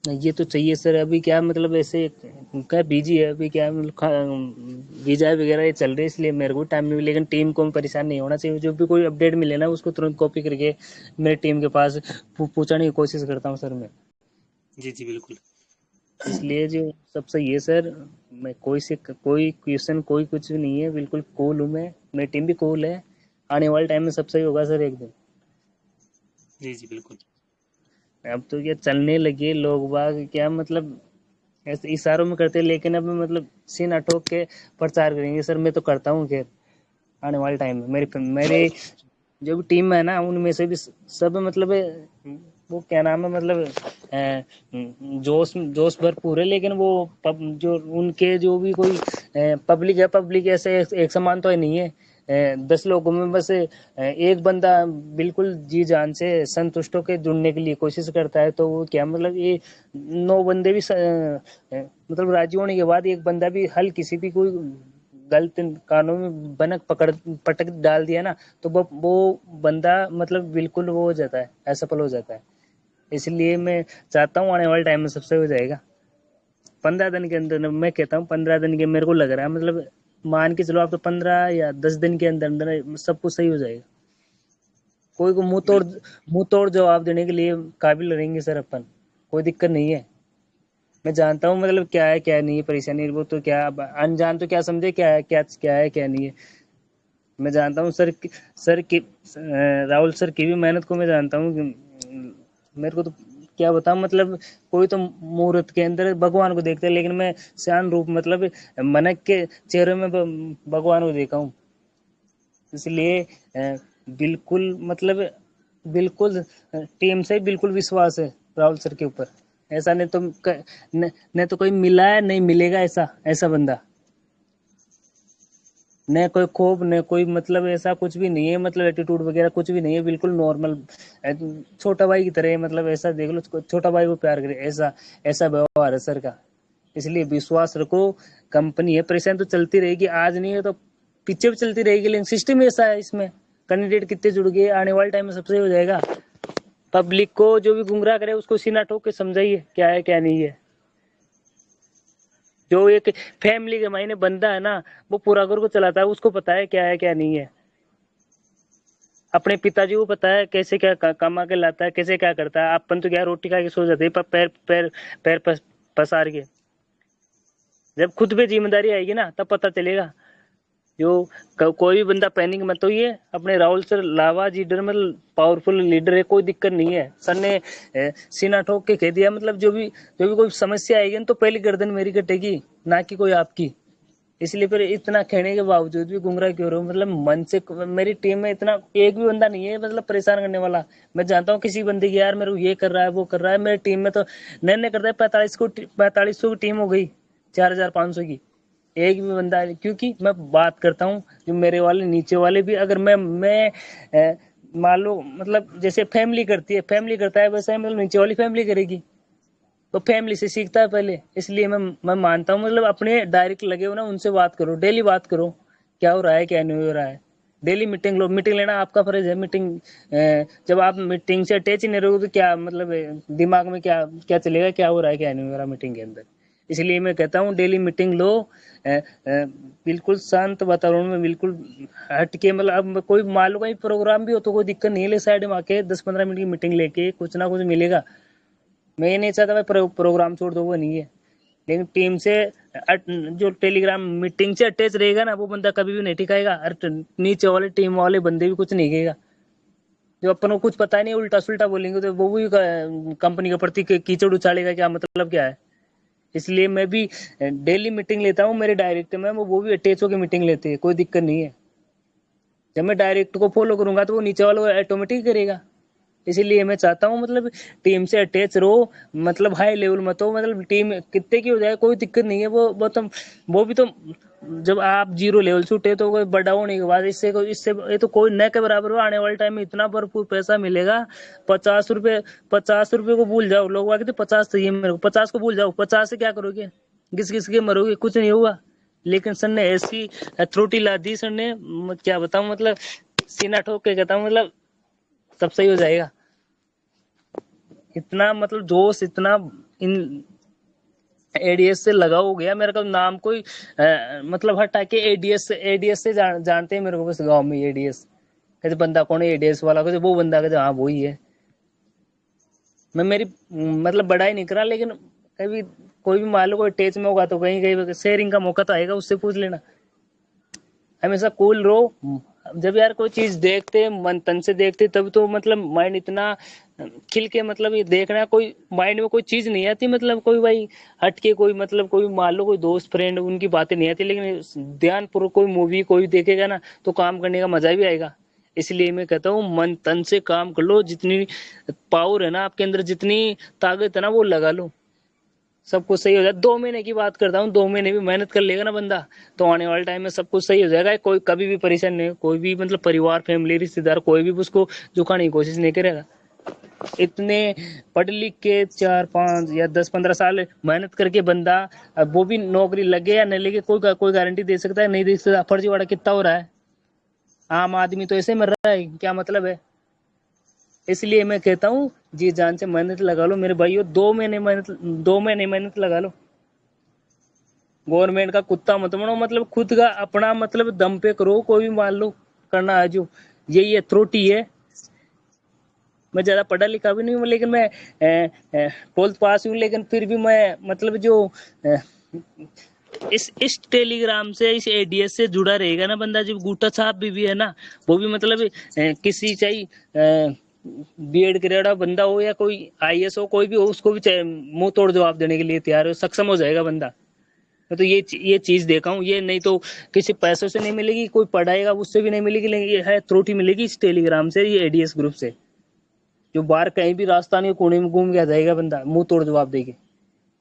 ये तो चाहिए सर, अभी क्या मतलब ऐसे क्या बिजी है, अभी क्या वीजा वगैरह ये चल रही है, इसलिए मेरे को टाइम नहीं मिला, लेकिन टीम को परेशान नहीं होना चाहिए, जो भी कोई अपडेट मिले ना उसको तुरंत कॉपी करके मेरे टीम के पास पहुंचाने की कोशिश करता हूँ सर मैं। जी जी बिल्कुल। इसलिए जो सब सही है सर, मैं कोई क्वेश्चन कोई कुछ भी नहीं है, बिल्कुल कूल हूँ मैं, मेरी टीम भी कूल है, आने वाले टाइम में सब सही होगा सर एक दिन। जी जी बिल्कुल। अब तो क्या चलने लगे लोग बाग, क्या मतलब ऐसे इशारों में करते हैं, लेकिन अब मतलब सीना ठोक के प्रचार करेंगे सर, मैं तो करता हूँ खैर। आने वाले टाइम में मेरे जो भी टीम है ना उनमें से भी सब मतलब वो क्या नाम है, मतलब जोश जोश भरपूर है, लेकिन वो जो उनके जो भी कोई पब्लिक है, पब्लिक ऐसे एक समान तो है नहीं है। 10 लोगों में बस एक बंदा बिल्कुल जी जान से संतुष्ट होकर जुड़ने के लिए कोशिश करता है, तो वो क्या मतलब ये 9 बंदे भी मतलब राजी होने के बाद एक बंदा भी हल किसी भी कोई गलत कानून में बनक पकड़ पटक डाल दिया ना, तो वो बंदा मतलब बिल्कुल वो हो जाता है, असफल हो जाता है। इसलिए मैं चाहता हूँ आने वाले टाइम में सबसे हो जाएगा 15 दिन के अंदर, मैं कहता हूँ 15 दिन के, मेरे को लग रहा है मतलब मान के चलो आप, तो 15 या 10 दिन के अंदर अंदर सब कुछ सही हो जाएगा। कोई को मुंह तोड़ जवाब देने के लिए काबिल रहेंगे सर अपन, कोई दिक्कत नहीं है। मैं जानता हूँ मतलब क्या है क्या नहीं है परेशानी, वो तो क्या अनजान तो क्या समझे क्या है क्या है क्या नहीं है। मैं जानता हूँ सर की राहुल सर की भी मेहनत को मैं जानता हूँ मेरे को तो क्या बताऊँ, मतलब कोई तो मुहूर्त के अंदर भगवान को देखते हैं, लेकिन मैं शान रूप मतलब मनक के चेहरे में भगवान को देखा हूँ। इसलिए बिल्कुल मतलब बिल्कुल टीम से बिल्कुल विश्वास है राहुल सर के ऊपर। ऐसा नहीं तो नहीं तो कोई मिला है नहीं मिलेगा ऐसा ऐसा बंदा, न कोई खोप न कोई मतलब ऐसा कुछ भी नहीं है, मतलब एटीट्यूड वगैरह कुछ भी नहीं है, बिल्कुल नॉर्मल छोटा भाई की तरह, मतलब ऐसा देख लो छोटा भाई को प्यार करे, ऐसा ऐसा व्यवहार है सर का। इसलिए विश्वास रखो, कंपनी है, परेशान तो चलती रहेगी, आज नहीं है तो पीछे भी चलती रहेगी, लेकिन सिस्टम ऐसा है, इसमें कैंडिडेट कितने जुड़ गए, आने वाले टाइम में सबसे हो जाएगा। पब्लिक को जो भी गुमराह करे उसको सीना ठोक के समझाइए क्या है क्या नहीं है। जो एक फैमिली के मायने बंदा है ना, वो पूरा घर को चलाता है, उसको पता है क्या है क्या नहीं है। अपने पिताजी को पता है कैसे क्या कमा के लाता है, कैसे क्या करता है। अपन तो क्या रोटी खा के सो जाते हैं पैर पैर पैर पसार के, जब खुद पे जिम्मेदारी आएगी ना तब पता चलेगा। जो कोई भी बंदा पैनिक मत होइए, अपने राहुल सर लावा लीडर में पावरफुल लीडर है, कोई दिक्कत नहीं है। सर ने सीना ठोक के कह दिया, मतलब जो भी कोई समस्या आएगी ना तो पहली गर्दन मेरी कटेगी, ना कि कोई आपकी। इसलिए फिर इतना कहने के बावजूद भी गुमराह क्यों रहो, मतलब मन से। मेरी टीम में इतना एक भी बंदा नहीं है मतलब परेशान करने वाला। मैं जानता हूँ किसी बंदे की यार मेरे को ये कर रहा है वो कर रहा है, मेरी टीम में तो नन्हे करता है 4500 की टीम हो गई 4500 की, एक भी बंदा, क्योंकि मैं बात करता हूँ जो मेरे वाले नीचे वाले भी, अगर मैं मान लो मतलब जैसे फैमिली करती है, फैमिली करता है वैसे मतलब नीचे वाली फैमिली करेगी, तो फैमिली से सीखता है पहले। इसलिए मैं मानता हूँ मतलब अपने डायरेक्ट लगे हो ना उनसे बात करो, डेली बात करो क्या हो रहा है क्या नहीं हो रहा है। डेली मीटिंग लो, मीटिंग लेना आपका फर्ज है। मीटिंग जब आप मीटिंग से अटैच ही नहीं रहोगे तो क्या मतलब दिमाग में क्या क्या चलेगा, क्या हो रहा है क्या नहीं हो रहा मीटिंग के अंदर। इसलिए मैं कहता हूँ डेली मीटिंग लो, बिल्कुल शांत वातावरण में, बिल्कुल हट के, मतलब अब कोई मान लो कोई प्रोग्राम भी हो तो कोई दिक्कत नहीं है, ले साइड में आके 10-15 मिनट की मीटिंग लेके कुछ ना कुछ मिलेगा। मैं ये नहीं चाहता मैं प्रोग्राम छोड़ दो, वो नहीं है। लेकिन टीम से जो टेलीग्राम मीटिंग से अटैच रहेगा ना वो बंदा कभी भी नहीं टिकाएगा, और नीचे वाले टीम वाले बंदे भी कुछ नहीं कहेगा। जो अपन को कुछ पता नहीं उल्टा सुल्टा बोलेंगे तो वो भी कंपनी के प्रति कीचड़ उछालेगा, क्या मतलब क्या है। इसलिए मैं भी डेली मीटिंग लेता हूँ, मेरे डायरेक्ट में वो भी अटैच होकर मीटिंग लेते हैं, कोई दिक्कत नहीं है। जब मैं डायरेक्ट को फॉलो करूंगा तो वो नीचे वालों को ऑटोमेटिक करेगा। इसीलिए मैं चाहता हूँ मतलब टीम से अटैच रहो, मतलब हाई लेवल मत हो, मतलब टीम कितने की हो जाए कोई दिक्कत नहीं है। वो भी तो जब आप जीरो लेवल से उठे तो कोई बड़ा होने के बाद इससे ये तो कोई न के बराबर हो। आने वाले टाइम में इतना भरपूर पैसा मिलेगा। 50 रुपए को भूल जाओ, लोग आगे 50 चाहिए मेरे को, 50 को भूल जाओ। 50 से क्या करोगे, घिस घिस के मरोगे, कुछ नहीं होगा। लेकिन सर ने ऐसी अथॉरिटी ला दी सर ने, क्या बताऊं, मतलब सीना ठोक के कहता हूं, मतलब सब सही हो जाएगा। इतना मतलब जोश, इतना इन एडीएस से लगा हो गया मेरे को। नाम कोई मतलब हटा के एडीएस से जानते हैं मेरे को बस गांव में। एडीएस कहते बंदा कौन है, एडीएस वाला कहते वो बंदा, कहते हाँ वही है। मैं मेरी मतलब बड़ा ही नहीं करा, लेकिन कभी कोई भी मान लो कोई टेच में होगा तो कहीं कहीं शेयरिंग का मौका तो आएगा, उससे पूछ लेना। हमेशा कूल रहो। जब यार कोई चीज देखते मन तन से देखते तब तो मतलब माइंड इतना खिल के मतलब ये देखना, कोई माइंड में कोई चीज नहीं आती, मतलब कोई भाई हट के कोई मतलब कोई मान लो कोई दोस्त फ्रेंड उनकी बातें नहीं आती, लेकिन ध्यान पूर्वक कोई मूवी कोई देखेगा ना तो काम करने का मजा भी आएगा। इसलिए मैं कहता हूँ मन तन से काम कर लो, जितनी पावर है ना आपके अंदर, जितनी ताकत है ना वो लगा लो, सब कुछ सही हो जाए। 2 महीने की बात करता हूँ, 2 महीने भी मेहनत कर लेगा ना बंदा तो आने वाले टाइम में सब कुछ सही हो जाएगा। कोई कभी भी परेशान नहीं, कोई भी मतलब परिवार फैमिली रिश्तेदार कोई भी उसको झुकाने की कोशिश नहीं करेगा। इतने पढ़ लिख के 4 5 या 10 15 साल मेहनत करके बंदा, अब वो भी नौकरी लगे या नहीं लगे कोई गारंटी दे सकता है, नहीं दे सकता। फर्जीवाड़ा कितना हो रहा है, आम आदमी तो ऐसे मर रहा है, क्या मतलब है। इसलिए मैं कहता हूँ जी जान से मेहनत लगा लो मेरे भाइयों। 2 महीने मेहनत लगा लो। गवर्नमेंट का कुत्ता मत बनो, मतलब खुद का अपना मतलब दम पे करो, कोई भी मान लो करना है जो, यही अथॉरिटी है। मैं ज्यादा पढ़ा लिखा भी नहीं हूँ, लेकिन मैं 12th पास हूँ, लेकिन फिर भी मैं मतलब जो इस टेलीग्राम से, इस एडीएस से जुड़ा रहेगा ना बंदा, जब गूटा साहब भी है ना, वो भी मतलब किसी चाहिए बीएड करेड़ा बंदा हो या कोई आईएएस हो, कोई भी हो, उसको भी मुंह तोड़ जवाब देने के लिए तैयार हो, सक्षम हो जाएगा बंदा। मैं तो ये चीज देखा हूँ। ये नहीं तो किसी पैसों से नहीं मिलेगी, कोई पढ़ाएगा उससे भी नहीं मिलेगी, लेकिन ये है त्रुटि मिलेगी इस टेलीग्राम से, ये एडीएस ग्रुप से। जो बाहर कहीं भी रास्ता नहीं कोने में घूम के आ जाएगा बंदा, मुंह तोड़ जवाब देके।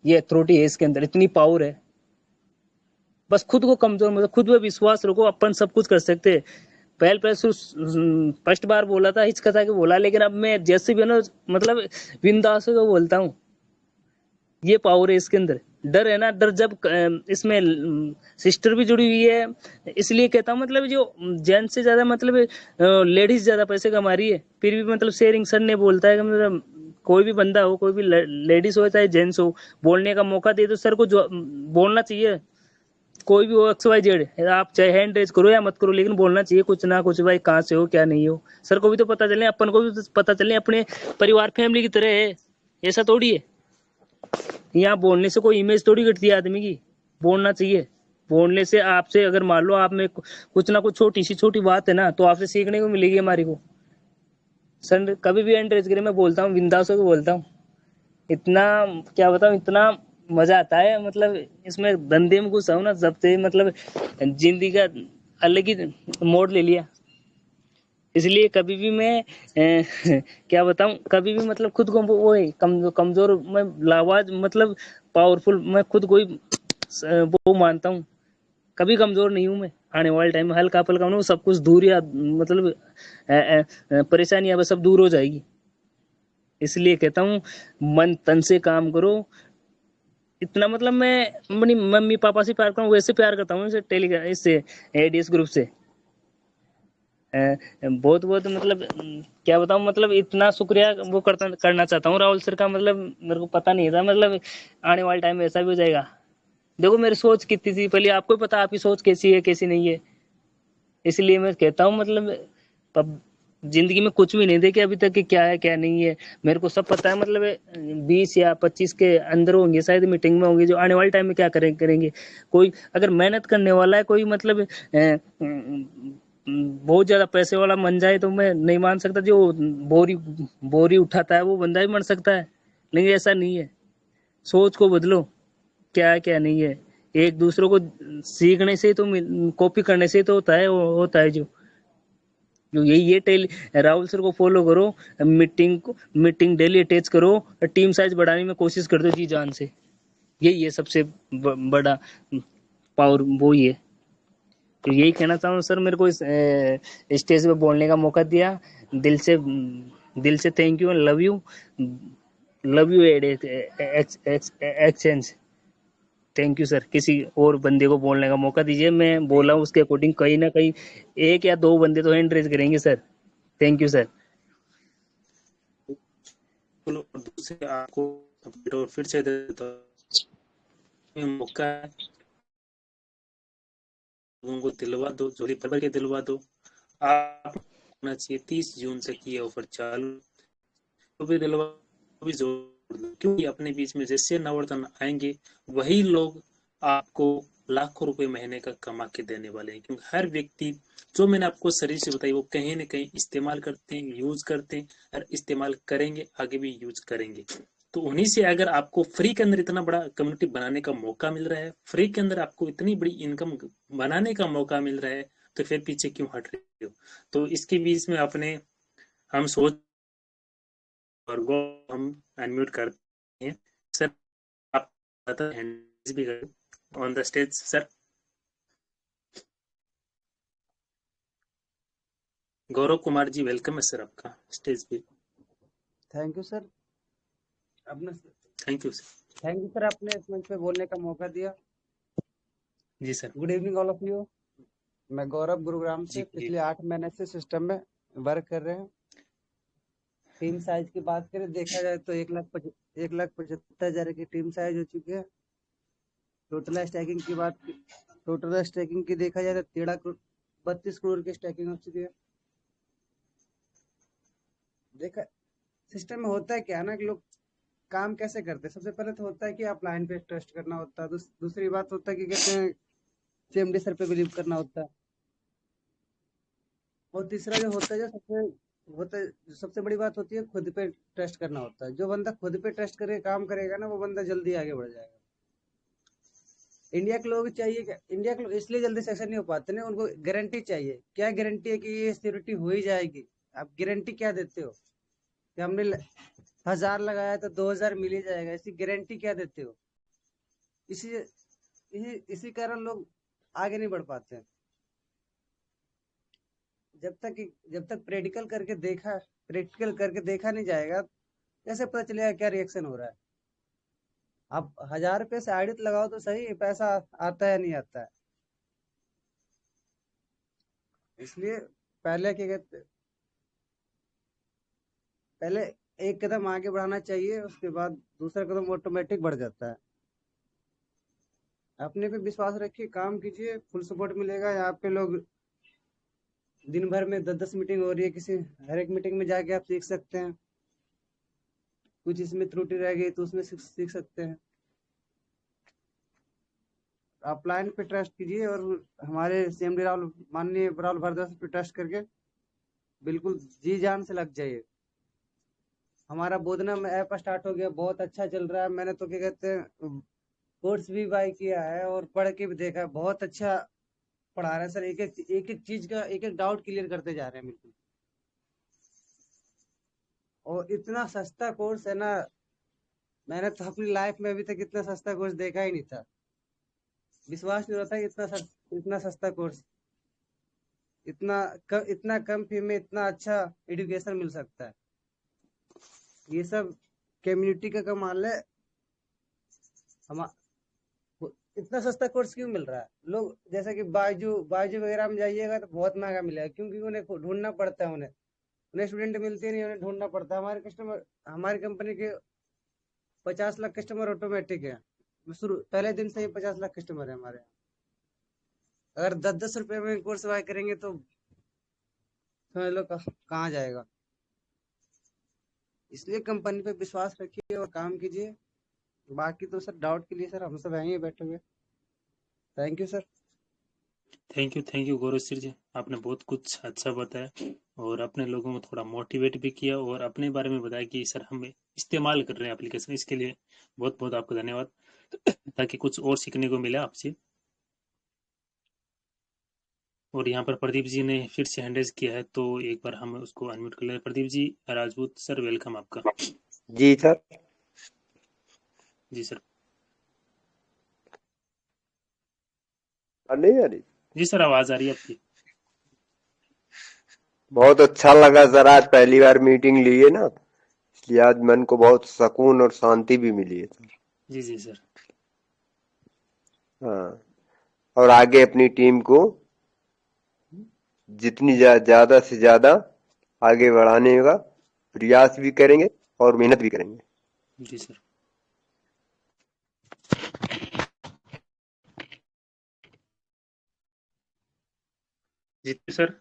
ये त्रुटि है इसके अंदर, इतनी पावर है। बस खुद को कमजोर मतलब खुद पे विश्वास रखो, अपन सब कुछ कर सकते हैं। पहले फर्स्ट बार बोला था हिचकता के बोला, लेकिन अब मैं जैसे भी है ना मतलब बिंदास को बोलता हूँ। ये पावर है इसके अंदर। डर है ना, डर जब इसमें सिस्टर भी जुड़ी हुई है, इसलिए कहता हूँ मतलब जो जेंट्स से ज्यादा मतलब लेडीज ज्यादा पैसे कमा रही है, फिर भी मतलब शेयरिंग सर ने बोलता है कि मतलब कोई भी बंदा हो, कोई भी लेडीज हो चाहे जेंट्स हो, बोलने का मौका दे तो सर को जो बोलना चाहिए। कोई भी हो XYZ, आप चाहे हैंड रेज करो या मत करो, लेकिन बोलना चाहिए कुछ ना कुछ, भाई कहाँ से हो क्या नहीं हो। सर को भी तो पता चले, अपन को भी पता चले, अपने परिवार फैमिली की तरह है, ऐसा थोड़ी है। यहाँ बोलने से कोई इमेज थोड़ी घटती है आदमी की, बोलना चाहिए। बोलने से आपसे अगर मान लो आप में कुछ ना कुछ छोटी सी छोटी बात है ना, तो आपसे सीखने को मिलेगी हमारी को। सर कभी भी हैंड रेज करे, मैं बोलता हूँ बिंदास होकर बोलता हूँ। इतना क्या बताऊँ, इतना मजा आता है, मतलब इसमें धंधे में घुसा हूं ना जब से, मतलब जिंदगी का अलग ही मोड़ ले लिया। इसलिए कभी भी मैं क्या बताऊं, कभी भी मतलब खुद को वो कमजोर मैं लावाज मतलब पावरफुल, मैं खुद को ही वो मानता हूं। कभी कमजोर नहीं हूं मैं। आने वाले टाइम में हल्का पल्का हूं, सब कुछ दूर या मतलब परेशानियां बस सब दूर हो जाएगी। इसलिए कहता हूँ मन तन से काम करो। इतना मतलब मैं अपनी मम्मी पापा से प्यार करता हूँ, वैसे प्यार करता हूँ इससे टेलीग्राम, इससे एडीएस ग्रुप से। बहुत बहुत मतलब क्या बताऊँ, मतलब इतना शुक्रिया वो करना चाहता हूँ राहुल सर का। मतलब मेरे को पता नहीं था, मतलब आने वाले टाइम में ऐसा भी हो जाएगा। देखो मेरी सोच कितनी थी पहले, आपको ही पता आपकी सोच कैसी है कैसी नहीं है। इसलिए मैं कहता हूँ मतलब जिंदगी में कुछ भी नहीं देखे अभी तक कि क्या है क्या नहीं है, मेरे को सब पता है। मतलब 20 या 25 के अंदर होंगे शायद मीटिंग में होंगे, जो आने वाले टाइम में क्या करेंगे। कोई अगर मेहनत करने वाला है, कोई मतलब बहुत ज्यादा पैसे वाला बन जाए तो मैं नहीं मान सकता, जो बोरी उठाता है वो बंदा भी बन सकता है। लेकिन ऐसा नहीं है, सोच को बदलो, क्या है क्या नहीं है। एक दूसरों को सीखने से तो कॉपी करने से तो होता है जो जो ये राहुल सर को फॉलो करो, मीटिंग डेली अटैच करो और टीम साइज बढ़ाने में कोशिश कर दो जी जान से। यही है सबसे बड़ा पावर, वो ही है। तो यही कहना चाहूँ सर, मेरे को इस स्टेज पे बोलने का मौका दिया, दिल से thank you, love you, love you exchange. Thank you sir. किसी और बंदे को बोलने का मौका दीजिए, मैं बोला हूँ उसके अकॉर्डिंग कहीं ना कहीं एक या दो बंदे तो हैंड रेज करेंगे सर। Thank you sir. चलो दूसरे आपको और फिर से देता हूं मौका है, लोगों को दिलवा दो, जोड़ी भर के दिलवा दो। आप होना चाहिए 30 जून से ये ऑफर चालू, तो भी दिलवा, तो भी जोड़ दो, क्योंकि अपने बीच में जैसे नवरत्न आएंगे वही लोग आपको लाखों रुपए महीने का कमा के देने वाले हैं। क्योंकि हर व्यक्ति, जो मैंने आपको शरीर से बताई, वो कहीं ना कहीं इस्तेमाल करते हैं, यूज करते हैं और इस्तेमाल करेंगे, आगे भी यूज करेंगे। तो उन्हीं से अगर आपको फ्री के अंदर इतना बड़ा कम्युनिटी बनाने का मौका मिल रहा है, फ्री के अंदर आपको इतनी बड़ी इनकम बनाने का मौका मिल रहा है, तो फिर पीछे क्यों हट रहे हो? तो इसके बीच में अपने हम सोच और वो हम अनम्यूट करते हैं। सर आप हैंड्स भी करें on the stage sir. Gaurav Kumar ji welcome है सर आपका स्टेज पे। Thank you sir. अपने thank you sir. Thank you sir, आपने इस मंच पे बोलने का मौका दिया। जी sir. Good evening all of you. मैं गौरव गुरुग्राम से पिछले 8 महीने से सिस्टम में वर्क कर रहे हैं। टीम साइज की बात करें, देखा जाए तो 1,75,000 की टीम साइज हो चुकी है। टोटल स्टैकिंग की देखा जाए तो 32 करोड़ की स्टैकिंग हो चुकी है। देखा सिस्टम में होता है क्या ना कि लोग काम कैसे करते हैं। सबसे पहले तो होता है कि अपलाइन पे ट्रस्ट करना होता है। दूसरी बात होता है कि कहते हैं सीएमडी सर पे बिलीव करना होता है। और तीसरा जो होता है, जो सबसे बड़ी बात होती है, खुद पे ट्रस्ट करना होता है। जो बंदा खुद पे ट्रस्ट करके काम करेगा ना, वो बंदा जल्दी आगे बढ़ जाएगा। इंडिया के लोग चाहिए क्या? इंडिया के लोग इसलिए जल्दी सक्सेस नहीं हो पाते ना, उनको गारंटी चाहिए। क्या गारंटी है कि ये सिक्योरिटी हो ही जाएगी? आप गारंटी क्या देते हो कि हमने 1000 लगाया तो 2000 मिल ही जाएगा? इसकी गारंटी क्या देते हो? इसी कारण लोग आगे नहीं बढ़ पाते हैं। जब तक प्रैक्टिकल करके देखा नहीं जाएगा, कैसे पता चलेगा क्या रिएक्शन हो रहा है? आप 1000 रुपये से आडिट लगाओ तो सही, पैसा आता है नहीं आता है। इसलिए पहले क्या कहते पहले एक कदम आगे बढ़ाना चाहिए, उसके बाद दूसरा कदम ऑटोमेटिक बढ़ जाता है। अपने पे विश्वास रखिए, काम कीजिए, फुल सपोर्ट मिलेगा। यहाँ पे लोग दिन भर में 10-10 मीटिंग हो रही है, हर एक मीटिंग में जाके आप सीख सकते हैं। कुछ इसमें त्रुटि रह गई तो उसमें सीख सकते हैं। आप प्लान पे ट्रस्ट कीजिए और हमारे सीएमडी माननीय राहुल भारद्वाज पे ट्रस्ट करके बिल्कुल जी जान से लग जाइए। हमारा बोधनम ऐप स्टार्ट हो गया, बहुत अच्छा चल रहा है। मैंने तो क्या कहते हैं कोर्स भी बाय किया है और पढ़ के भी देखा है, बहुत अच्छा पढ़ा रहे हैं सर। एक चीज का एक डाउट क्लियर करते जा रहे हैं बिल्कुल। और इतना सस्ता कोर्स है ना, मैंने तो अपनी लाइफ में अभी तक इतना सस्ता कोर्स देखा ही नहीं था। विश्वास नहीं होता इतना सस्ता कोर्स, इतना कम फी में इतना अच्छा एजुकेशन मिल सकता है। ये सब कम्युनिटी का कमाल है। हम इतना सस्ता कोर्स क्यों मिल रहा है? लोग जैसे कि बायजू वगैरह में जाइएगा तो बहुत महंगा मिलेगा, क्योंकि उन्हें ढूंढना पड़ता है। उन्हें स्टूडेंट मिलते नहीं, उन्हें ढूंढना पड़ता है। हमारी कंपनी के 50 लाख कस्टमर ऑटोमेटिक है। पहले दिन से ही 50 लाख कस्टमर है हमारे यहाँ। अगर 10-10 रुपए में कोर्स बाय करेंगे तो समझ लो कहाँ जाएगा। इसलिए कंपनी पे विश्वास रखिए और काम कीजिए। बाकी तो सर डाउट के लिए सर हम सब यहीं बैठे हुए। Thank you sir. Thank you Gaurav sir ji, आपने बहुत कुछ अच्छा बताया और अपने लोगों को थोड़ा मोटिवेट भी किया और अपने बारे में बताया कि सर हम इस्तेमाल कर रहे हैं एप्लीकेशन। इसके लिए बहुत बहुत आपका धन्यवाद, ताकि कुछ और सीखने को मिला आपसे। और यहाँ पर प्रदीप जी ने फिर से हैंड रेज किया है, तो एक बार हम उसको अनम्यूट कर लें। प्रदीप जी राजपूत सर, वेलकम आपका। जी सर। जी सर। नहीं आ रही? जी सर, आवाज आ रही है आपकी। बहुत अच्छा लगा सर, आज पहली बार मीटिंग ली है ना, इसलिए आज मन को बहुत सुकून और शांति भी मिली है सर। जी जी सर। हाँ, और आगे अपनी टीम को जितनी ज्यादा से ज्यादा आगे बढ़ाने का प्रयास भी करेंगे और मेहनत भी करेंगे। जी सर। जी सर।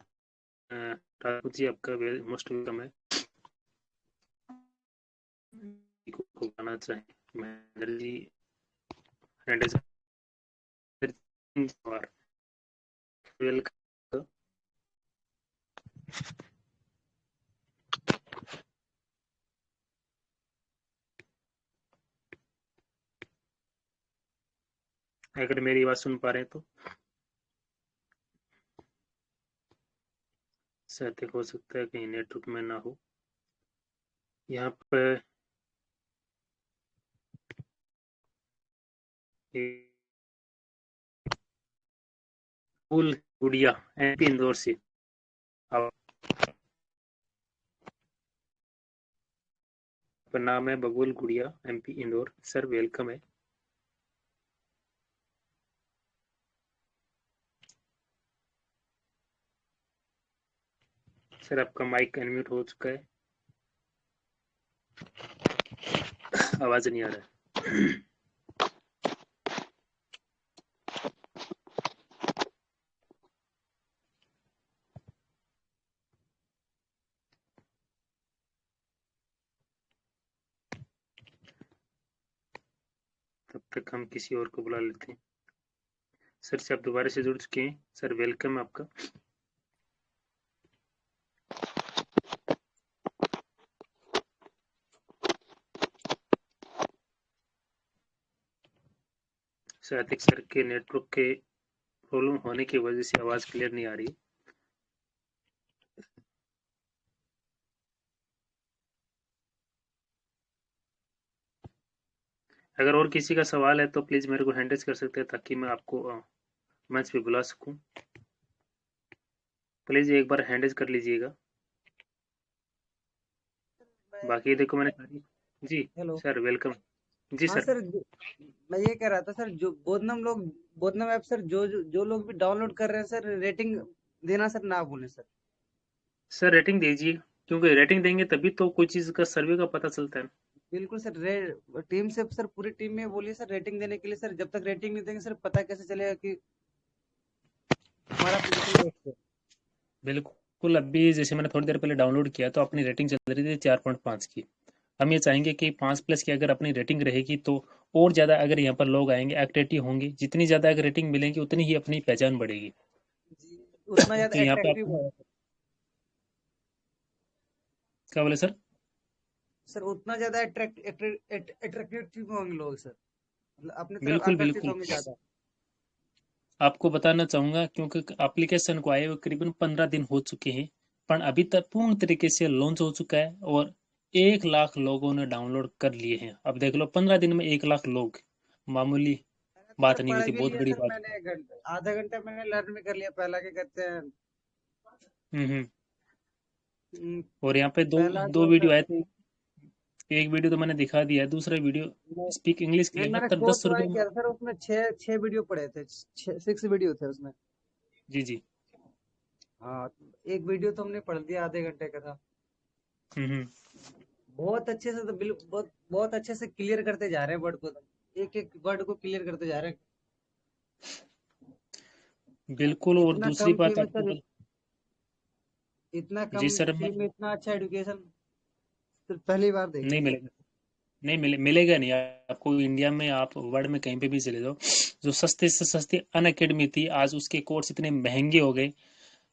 राजपूत जी आपका मोस्ट वेलकम है। को गाना चाहें महेंद्र जी, हैंड रेज और वेलकम। अगर मेरी आवाज सुन पा रहे हैं तो शायद हो सकता है कहीं नेटवर्क में ना हो। यहाँ पर फूल गुड़िया एमपी इंदौर से आपका नाम है बबूल गुड़िया, एमपी इंदौर। सर वेलकम है। सर आपका माइक अनम्यूट हो चुका है, आवाज नहीं आ रहा है। तब तक हम किसी और को बुला लेते हैं। सर से आप दोबारा से जुड़ चुके हैं, सर वेलकम आपका। शायद सर के नेटवर्क के प्रॉब्लम होने की वजह से आवाज क्लियर नहीं आ रही। अगर और किसी का सवाल है तो प्लीज मेरे को हैंड रेज कर सकते हैं, ताकि मैं आपको मंच पे बुला सकूं। प्लीज एक बार हैंड रेज कर लीजिएगा। बाकी देखो मैंने जी हेलो। Sir welcome. जी हाँ सर। सर, मैं ये कह रहा था सर, जो बोधनम ऐप सर, जो लोग भी डाउनलोड कर रहे हैं सर, रेटिंग देना सर ना भूलें सर। सर रेटिंग दीजिए, क्योंकि रेटिंग देंगे तभी तो कोई चीज का सर्वे का पता चलता है। बिल्कुल सर, टीम से सर, पूरी टीम में बोलिए सर रेटिंग देने के लिए सर। जब तक रेटिंग नहीं देंगे सर, पता कैसे चलेगा कि हमारा एप्लीकेशन बेस्ट है। बिल्कुल, अभी जैसे मैंने थोड़ी देर पहले डाउनलोड किया तो अपनी रेटिंग चल रही थी 4.5 की। हम ये चाहेंगे कि 5+ की अगर अपनी रेटिंग रहेगी तो और ज़्यादा अगर यहाँ पर लोग आएंगे, एक्टिविटी होंगी, जितनी ज़्यादा अगर रेटिंग मिलेंगी उतनी ही अपनी पहचान बढ़ेगी। जी, उतना तो ज्यादा यहाँ पे अट्रैक्टिव आपको होगा क्या बोले सर? सर, उतना ज्यादा अट्रैक्टिव होंगे लोग सर, मतलब अपनी तरफ बिल्कुल आकर्षित बिल्कुल। होंगे ज्यादा। आपको बताना चाहूँगा क्योंकि एप्लीकेशन को आए हुए करीबन 15 दिन हो चुके हैं, पर अभी तक पूर्ण तरीके से लॉन्च हो चुका है और 1 लाख लोगों ने डाउनलोड कर लिए हैं। अब देख लो, 15 दिन में 1 लाख लोग, मामूली मैंने तो सर बात नहीं पढ़ होती, भी बहुत लिया बड़ी सर, बात है। मैंने आधा घंटा मैंने लर्न भी कर लिया, पहला क्या कहते हैं, हम्म। हम्म, और यहाँ पे दो पहला दो जो वीडियो था, आए थे। एक वीडियो तो मैंने दिखा दिया है, दूसरा वीडियो नहीं स्पीक इंग्लिश के नहीं, लिए मैंने मात्र कोर्स 10 रुपए ज्वाइन में। किया था सर, उसमें छह छह वीडियो पड़े थे, 6 वीडियो थे उसमें। जी जी। हाँ, एक वीडियो तो हमने पढ़ दिया, आधे घंटे का था। हम्म। बहुत अच्छे से, तो बिल्कुल बहुत बहुत अच्छे से क्लियर करते जा रहे हैं वर्ड को, एक एक वर्ड को क्लियर करते जा रहे हैं। बिल्कुल। और इतना दूसरी कम फी बात में आपको सर, इतना जी कम सर, फी में इतना अच्छा एजुकेशन सिर्फ पहली बार नहीं देखेंगे सर। मिलेगा। नहीं मिलेगा नहीं आपको। इंडिया में आप वर्ल्ड में कहीं पे भी चले जाओ, जो सस्ते से सस्ती अन अकेडमी थी, आज उसके कोर्स इतने महंगे हो गए,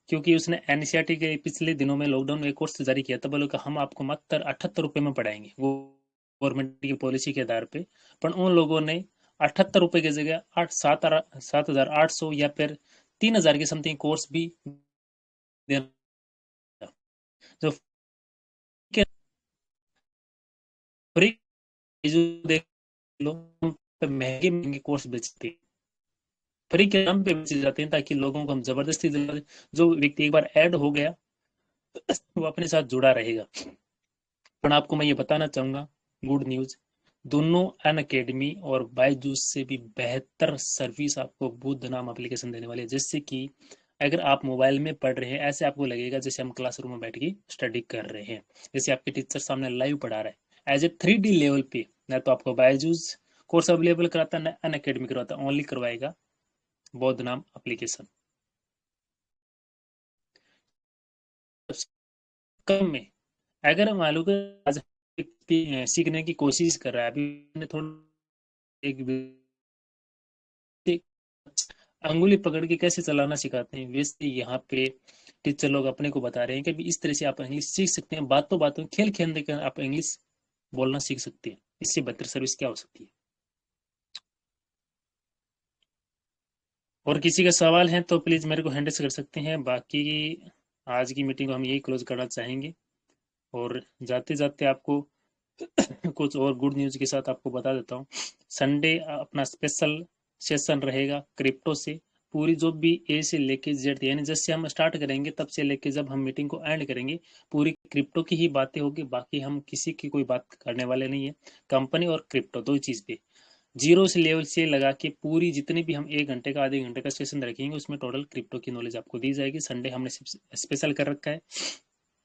क्योंकि उसने एनसीईआरटी के पिछले दिनों में लॉकडाउन में एक कोर्स जारी किया था, बोले कि हम आपको मात्र 78 रुपये में पढ़ाएंगे, वो गवर्नमेंट की पॉलिसी के आधार पे। पर उन लोगों ने 78 रुपये की जगह 7,800 या फिर 3000 के समथिंग कोर्स भी देना, जो फ्री जो देख लो पे महंगे महंगे कोर्स बेचते हैं, फ्री के नाम पे बेचे जाते हैं ताकि लोगों को हम जबरदस्ती दिला दें। जो व्यक्ति एक बार ऐड हो गया वो अपने साथ जुड़ा रहेगा। पर आपको मैं ये बताना चाहूंगा, गुड न्यूज, दोनों अनअकैडमी और बायजूस से भी बेहतर सर्विस आपको बुद्ध नाम एप्लीकेशन देने वाले हैं। जैसे कि अगर आप मोबाइल में पढ़ रहे हैं, ऐसे आपको लगेगा जैसे हम क्लासरूम में बैठ के स्टडी कर रहे हैं, जैसे आपके टीचर सामने लाइव पढ़ा रहा है एज ए 3D लेवल पे। ना तो आपको बायजूस कोर्स अवेलेबल कराता, ना अनअकैडमी करवाता, ओनली करवाएगा बौद्ध नाम एप्लीकेशन। कम में अगर मान लो कि आज व्यक्ति सीखने की कोशिश कर रहा है, अभी मैंने थोड़ा एक अंगुली पकड़ के कैसे चलाना सिखाते हैं, वैसे यहाँ पे टीचर लोग अपने को बता रहे हैं कि अभी इस तरह से आप इंग्लिश सीख सकते हैं, बातों बातों खेल खेल कर आप इंग्लिश बोलना सीख सकते हैं। इससे बेहतर सर्विस क्या हो सकती है। और किसी का सवाल है तो प्लीज मेरे को हैंडल कर सकते हैं, बाकी आज की मीटिंग को हम यही क्लोज करना चाहेंगे। और जाते जाते आपको कुछ और गुड न्यूज के साथ आपको बता देता हूँ, संडे अपना स्पेशल सेशन रहेगा क्रिप्टो से। पूरी जो भी ए से लेके जेड, यानी जैसे हम स्टार्ट करेंगे तब से लेके जब हम मीटिंग को एंड करेंगे, पूरी क्रिप्टो की ही बातें होगी, बाकी हम किसी की कोई बात करने वाले नहीं है। कंपनी और क्रिप्टो दो ही चीज पे जीरो से लेवल से लगा के पूरी जितने भी हम 1 घंटे का आधे घंटे का सेशन रखेंगे, उसमें टोटल क्रिप्टो की नॉलेज आपको दी जाएगी। संडे हमने स्पेशल कर रखा है,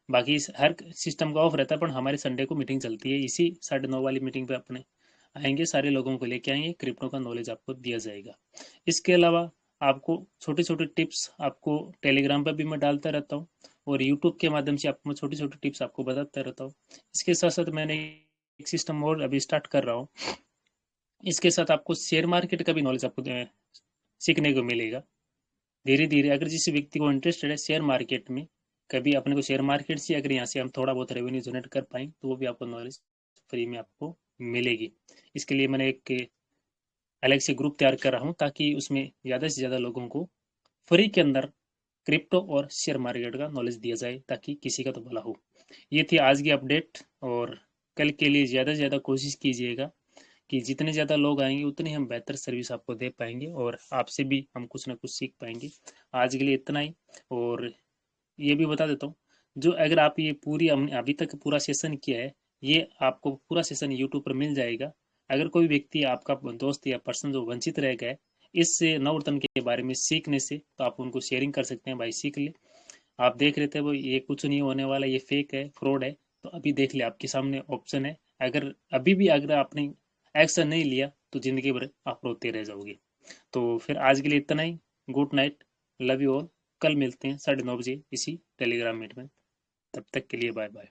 बाकी हर सिस्टम का ऑफ रहता है, पर हमारे संडे को मीटिंग चलती है। इसी 9:30 वाली मीटिंग पे अपने आएंगे, सारे लोगों को लेके आएंगे, क्रिप्टो का नॉलेज आपको दिया जाएगा। इसके अलावा आपको छोटे छोटे टिप्स आपको टेलीग्राम पर भी मैं डालता रहता हूँ, और यूट्यूब के माध्यम से आपको मैं छोटी छोटी टिप्स आपको बताता रहता हूँ। इसके साथ साथ मैंने एक सिस्टम और अभी स्टार्ट कर रहा हूँ, इसके साथ आपको शेयर मार्केट का भी नॉलेज आपको सीखने को मिलेगा धीरे धीरे। अगर जिस व्यक्ति को इंटरेस्टेड है शेयर मार्केट में, कभी अपने को शेयर मार्केट से अगर यहाँ से हम थोड़ा बहुत रेवेन्यू जनरेट कर पाए तो वो भी आपको नॉलेज फ्री में आपको मिलेगी। इसके लिए मैंने एक अलग से ग्रुप तैयार कर रहा हूँ ताकि उसमें ज़्यादा से ज़्यादा लोगों को फ्री के अंदर क्रिप्टो और शेयर मार्केट का नॉलेज दिया जाए ताकि किसी का तो भला हो। ये थी आज की अपडेट, और कल के लिए ज़्यादा से ज़्यादा कोशिश कीजिएगा कि जितने ज़्यादा लोग आएंगे उतनी हम बेहतर सर्विस आपको दे पाएंगे, और आपसे भी हम कुछ ना कुछ सीख पाएंगे। आज के लिए इतना ही। और ये भी बता देता हूँ, जो अगर आप ये पूरी हमने अभी तक पूरा सेशन किया है, ये आपको पूरा सेशन यूट्यूब पर मिल जाएगा। अगर कोई व्यक्ति आपका दोस्त या पर्सन जो वंचित रह गया है इस नवरत्न के बारे में सीखने से, तो आप उनको शेयरिंग कर सकते हैं, भाई सीख ले, आप देख रहे थे वो ये कुछ नहीं होने वाला, ये फेक है, फ्रॉड है, तो अभी देख ले, आपके सामने ऑप्शन है। अगर अभी भी अगर आपने एक्शन नहीं लिया तो जिंदगी भर आप रोते रह जाओगे। तो फिर आज के लिए इतना ही। Good night, love you all. कल मिलते हैं 9:30 बजे इसी टेलीग्राम मीट में। तब तक के लिए बाय बाय।